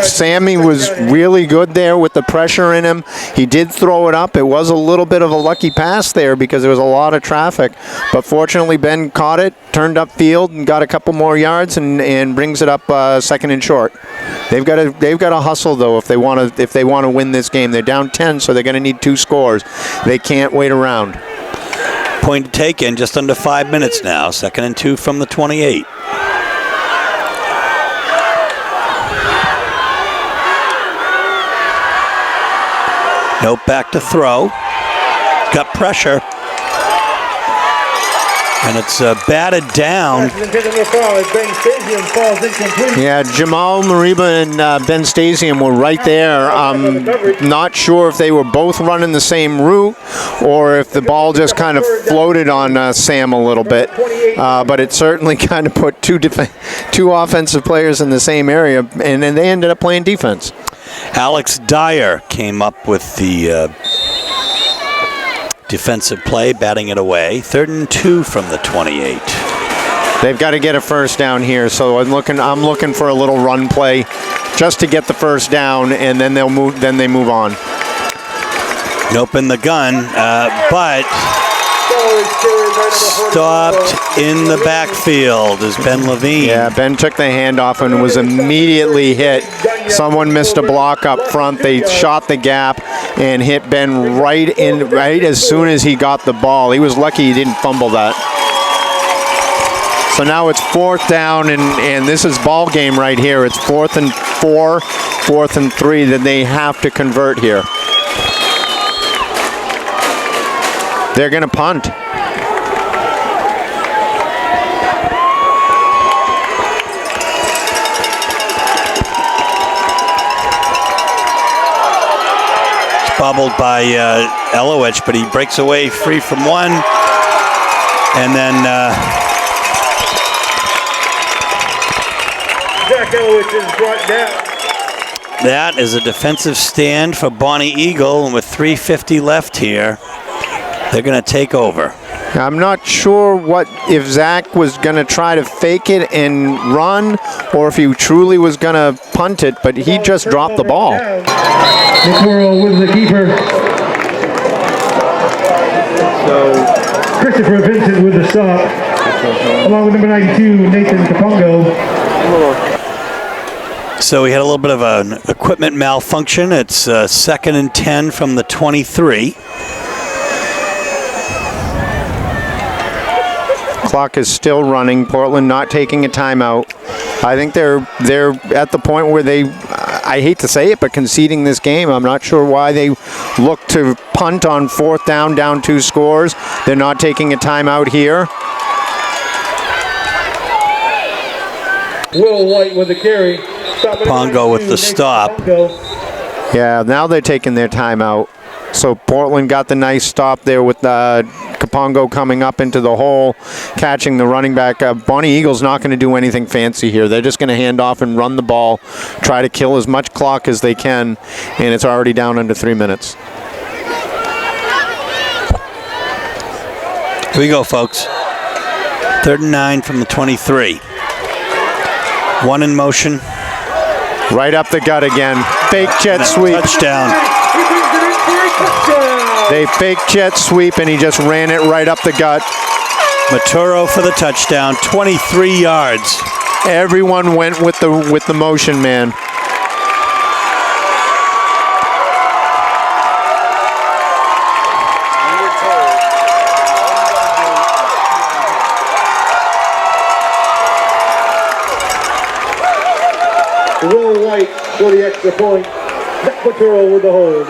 Sammy was really good there with the pressure in him. He did throw it up. It was a little bit of a lucky pass there because there was a lot of traffic. But fortunately, Ben caught it, turned upfield, and got a couple more yards and brings it up 2nd and short. They've got to hustle though if they want to win this game. They're down 10, so they're going to need 2 scores. They can't wait around. Point taken, just under 5 minutes now. 2nd and 2 from the 28. Nope, back to throw. Got pressure. And it's batted down. Yeah, Jamal Mariba and Ben Stasium were right there. I'm not sure if they were both running the same route or if the ball just kind of floated on Sam a little bit. But it certainly kind of put two offensive players in the same area, and then they ended up playing defense. Alex Dyer came up with the defensive play, batting it away. 3rd and 2 from the 28. They've got to get a first down here, so I'm looking for a little run play just to get the first down, and then they move on. Nope in the gun, but stopped in the backfield is Ben Levine. Yeah, Ben took the handoff and was immediately hit. Someone missed a block up front. They shot the gap and hit Ben right as soon as he got the ball. He was lucky he didn't fumble that. So now it's 4th down, and this is ball game right here. It's 4th and 4, 4th and 3 that they have to convert here. They're going to punt. Bobbled by Elowich, but he breaks away free from one. And then Zach Elowich is brought down. That is a defensive stand for Bonny Eagle, and with 3:50 left here, they're going to take over. I'm not sure if Zach was going to try to fake it and run or if he truly was going to punt it, but he just dropped the ball. McMurrow with the keeper. So Christopher Vincent with the stop, along with number 92, Nathan Capongo. So we had a little bit of an equipment malfunction. It's 2nd and 10 from the 23. Clock is still running. Portland not taking a timeout. I think they're at the point where they, I hate to say it, but conceding this game. I'm not sure why they look to punt on 4th down, down 2 scores. They're not taking a timeout here. Will White with the carry. Pongo with the stop. Yeah, now they're taking their timeout. So Portland got the nice stop there with Kapongo coming up into the hole, catching the running back. Bonny Eagle's not going to do anything fancy here. They're just going to hand off and run the ball, try to kill as much clock as they can, and it's already down under 3 minutes. Here we go, folks. 3rd and 9 from the 23. 1 in motion. Right up the gut again. Fake jet sweep. Touchdown. They fake jet sweep, and he just ran it right up the gut. Maturo for the touchdown. 23 yards. Everyone went with the motion man. Will White for the extra point. Maturo with the hold.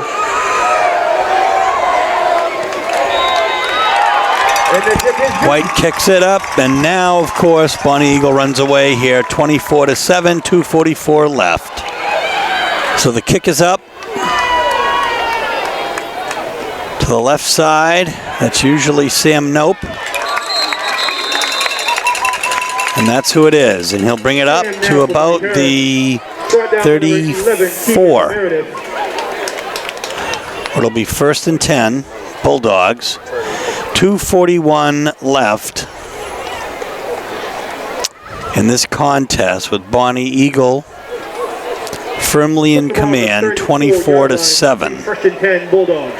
White kicks it up, and now, of course, Bonny Eagle runs away here. 24-7, 2:44 left. So the kick is up to the left side. That's usually Sam Nope. And that's who it is. And he'll bring it up to about the 34. It'll be 1st and 10, Bulldogs. 2:41 left in this contest with Bonny Eagle firmly in command, 24-7. 1st and 10, Bulldogs.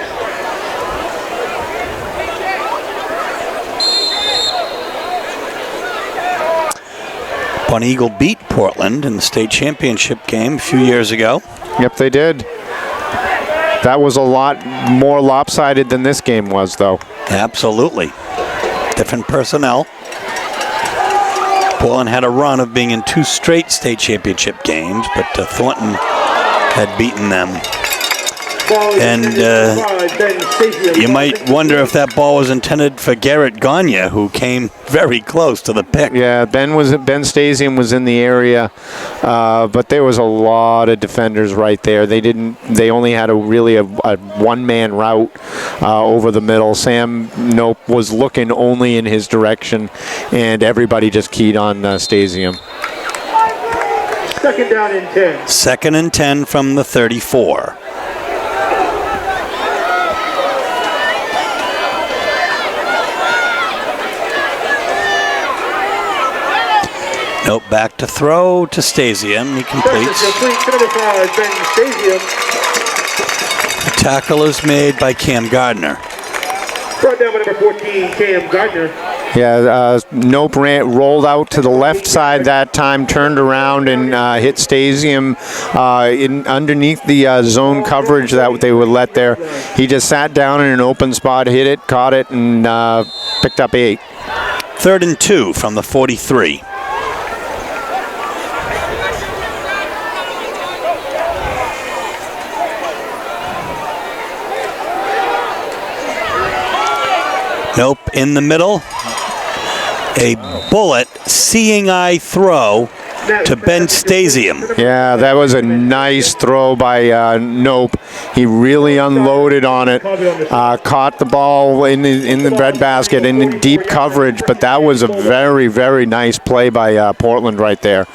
Bonny Eagle beat Portland in the state championship game a few years ago. Yep, they did. That was a lot more lopsided than this game was, though. Absolutely. Different personnel. Portland had a run of being in 2 straight state championship games, but Thornton had beaten them. And you might wonder if that ball was intended for Garrett Gagne, who came very close to the pick. Yeah, Ben Stasium was in the area, but there was a lot of defenders right there. They only had a one-man route over the middle. Sam Nope was looking only in his direction, and everybody just keyed on Stasium. 2nd down and 10. 2nd and 10 from the 34. Nope, back to throw to Stasium. He completes. The tackle is made by Cam Gardner. Brought down by number 14, Cam Gardner. Yeah, Nope rolled out to the left side that time, turned around and hit Stasium underneath the zone coverage that they would let there. He just sat down in an open spot, hit it, caught it, and picked up 8. 3rd and 2 from the 43. Nope, in the middle. A bullet, seeing eye throw to Ben Stasium. Yeah, that was a nice throw by Nope. He really unloaded on it, caught the ball in the breadbasket in deep coverage, but that was a very, very nice play by Portland right there.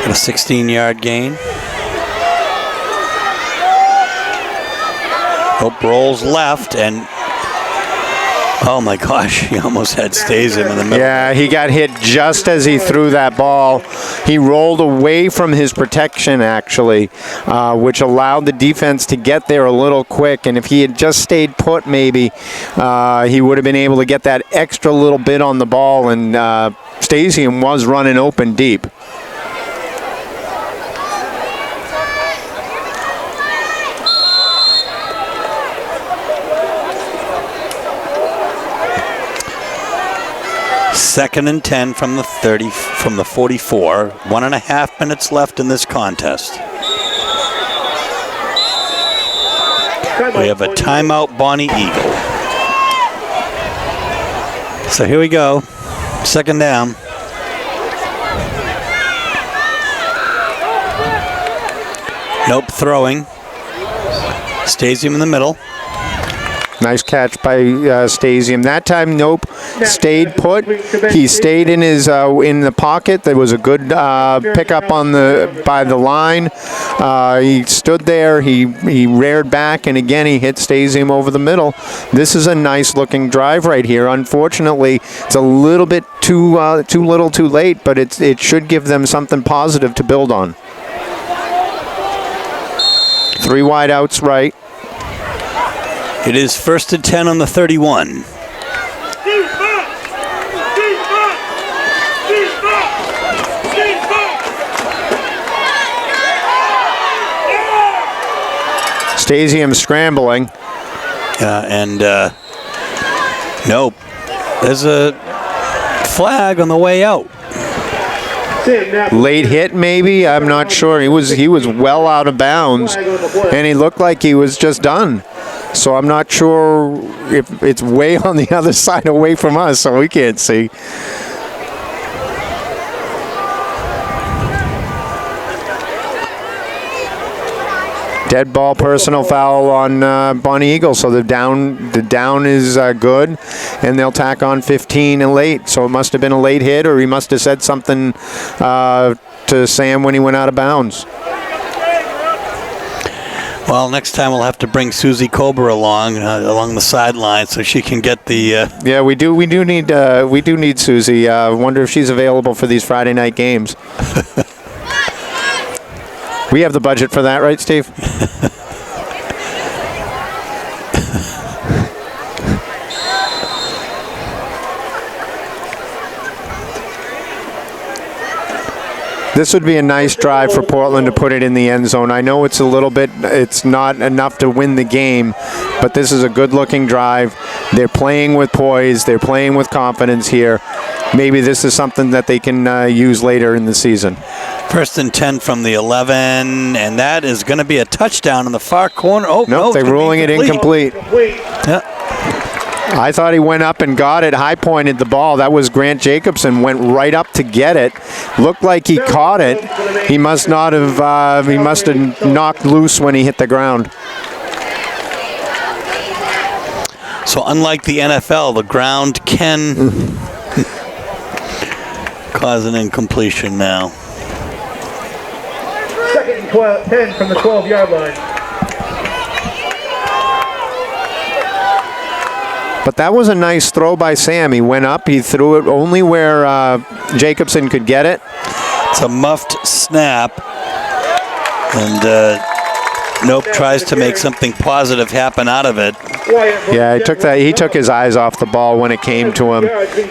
A 16-yard gain. Nope, rolls left, and oh my gosh, he almost had Stasium in the middle. Yeah, he got hit just as he threw that ball. He rolled away from his protection, actually, which allowed the defense to get there a little quick. And if he had just stayed put, maybe, he would have been able to get that extra little bit on the ball, and Stasium was running open deep. 2nd and 10 from the 44. 1.5 minutes left in this contest. We have a timeout, Bonny Eagle. So here we go. 2nd down. Nope, throwing. Stasium in the middle. Nice catch by Stasium. That time, Nope stayed put. He stayed in his in the pocket. There was a good pickup by the line. He stood there. He reared back, and again he hit Stasium over the middle. This is a nice-looking drive right here. Unfortunately, it's a little bit too little, too late, but it should give them something positive to build on. 3 wide outs right. It is 1st and 10 on the 31. Stasium scrambling. Nope. There's a flag on the way out. Late hit, maybe. I'm not sure. He was well out of bounds, and he looked like he was just done. So I'm not sure if it's way on the other side, away from us, so we can't see. Dead ball, personal foul on Bonny Eagle, so the down is good, and they'll tack on 15 and late. So it must have been a late hit, or he must have said something to Sam when he went out of bounds. Well, next time we'll have to bring Susie Cobra along the sideline so she can get the. Yeah, we do need Susie. I wonder if she's available for these Friday night games. We have the budget for that, right, Steve? This would be a nice drive for Portland to put it in the end zone. I know it's not enough to win the game, but this is a good-looking drive. They're playing with poise. They're playing with confidence here. Maybe this is something that they can use later in the season. 1st and 10 from the 11, and that is going to be a touchdown in the far corner. Oh, no, they're ruling it incomplete. Yeah. I thought he went up and got it, high-pointed the ball. That was Grant Jacobson, went right up to get it. Looked like he caught it. He must not have, he must have knocked loose when he hit the ground. So unlike the NFL, the ground can cause an incompletion now. 2nd and 10 from the 12-yard line. But that was a nice throw by Sam. He went up, he threw it only where Jacobson could get it. It's a muffed snap. And Nope tries to make something positive happen out of it. Yeah, he took his eyes off the ball when it came to him.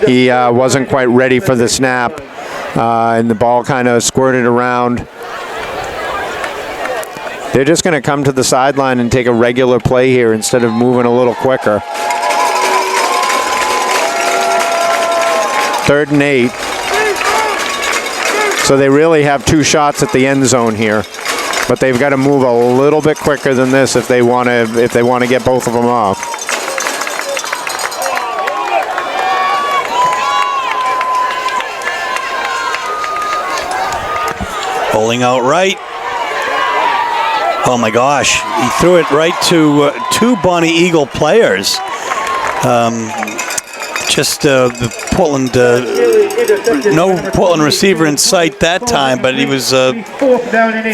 He wasn't quite ready for the snap, and the ball kind of squirted around. They're just going to come to the sideline and take a regular play here instead of moving a little quicker. 3rd and 8. So they really have 2 shots at the end zone here, but they've got to move a little bit quicker than this if they want to get both of them off. Bowling out right. Oh my gosh, he threw it right to 2 Bonny Eagle players. The Portland, no Portland receiver in sight that time, but he was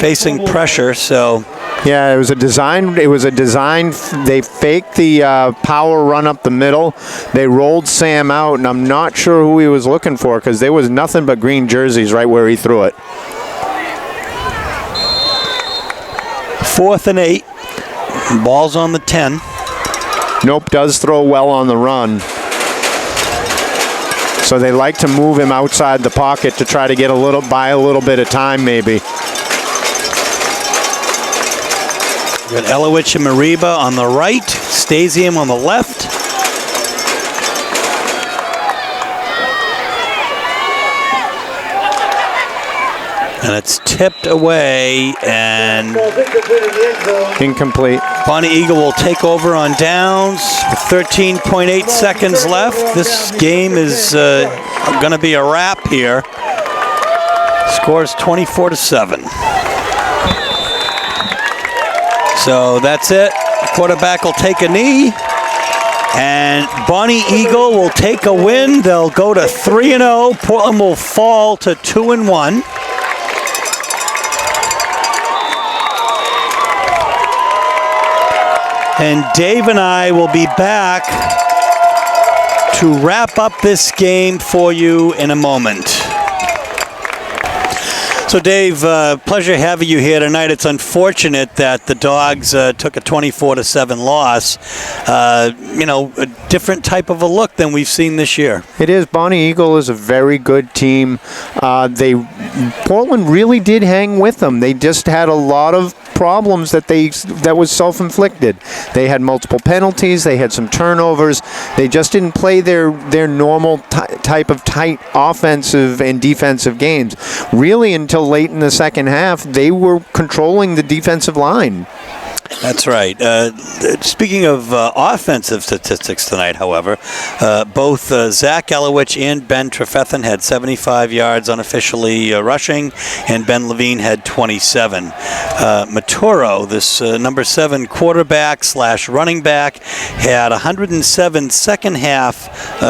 facing pressure. So yeah, it was a design. They faked the power run up the middle. They rolled Sam out, and I'm not sure who he was looking for because there was nothing but green jerseys right where he threw it. 4th and 8. Ball's on the 10. Nope does throw well on the run. So they like to move him outside the pocket to try to get a little bit of time maybe. We got Elowich and Mariba on the right, Stasium on the left. And it's tipped away, and Incomplete. Bonny Eagle will take over on downs with 13.8 seconds left. This game is going to be a wrap here. Scores 24-7. So that's it. Quarterback will take a knee. And Bonny Eagle will take a win. They'll go to 3-0. Portland will fall to 2-1. And Dave and I will be back to wrap up this game for you in a moment. So Dave, pleasure having you here tonight. It's unfortunate that the Dogs took a 24-7 loss. A different type of a look than we've seen this year. It is. Bonny Eagle is a very good team. Portland really did hang with them. They just had a lot of problems that was self-inflicted. They had multiple penalties. They had some turnovers. They just didn't play their normal type of tight offensive and defensive games. Really, until late in the second half, they were controlling the defensive line. That's right. Speaking of offensive statistics tonight, however, both Zach Elowich and Ben Trefethen had 75 yards unofficially rushing, and Ben Levine had 27. Maturo, this number 7 quarterback / running back, had 107 second half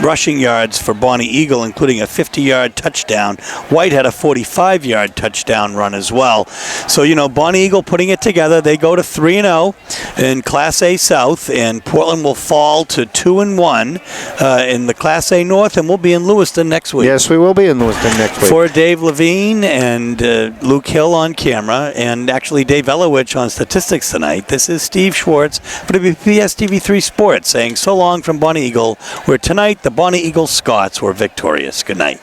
rushing yards for Bonny Eagle, including a 50-yard touchdown. White had a 45-yard touchdown run as well. So, Bonny Eagle putting it together. They go to 3-0 in Class A South, and Portland will fall to 2-1 in the Class A North, and we'll be in Lewiston next week. Yes, we will be in Lewiston next week. For Dave Levine and Luke Hill on camera, and actually Dave Elowich on statistics tonight, this is Steve Schwartz for WPS TV3 Sports saying so long from Bonny Eagle, where tonight the Bonny Eagle Scots were victorious. Good night.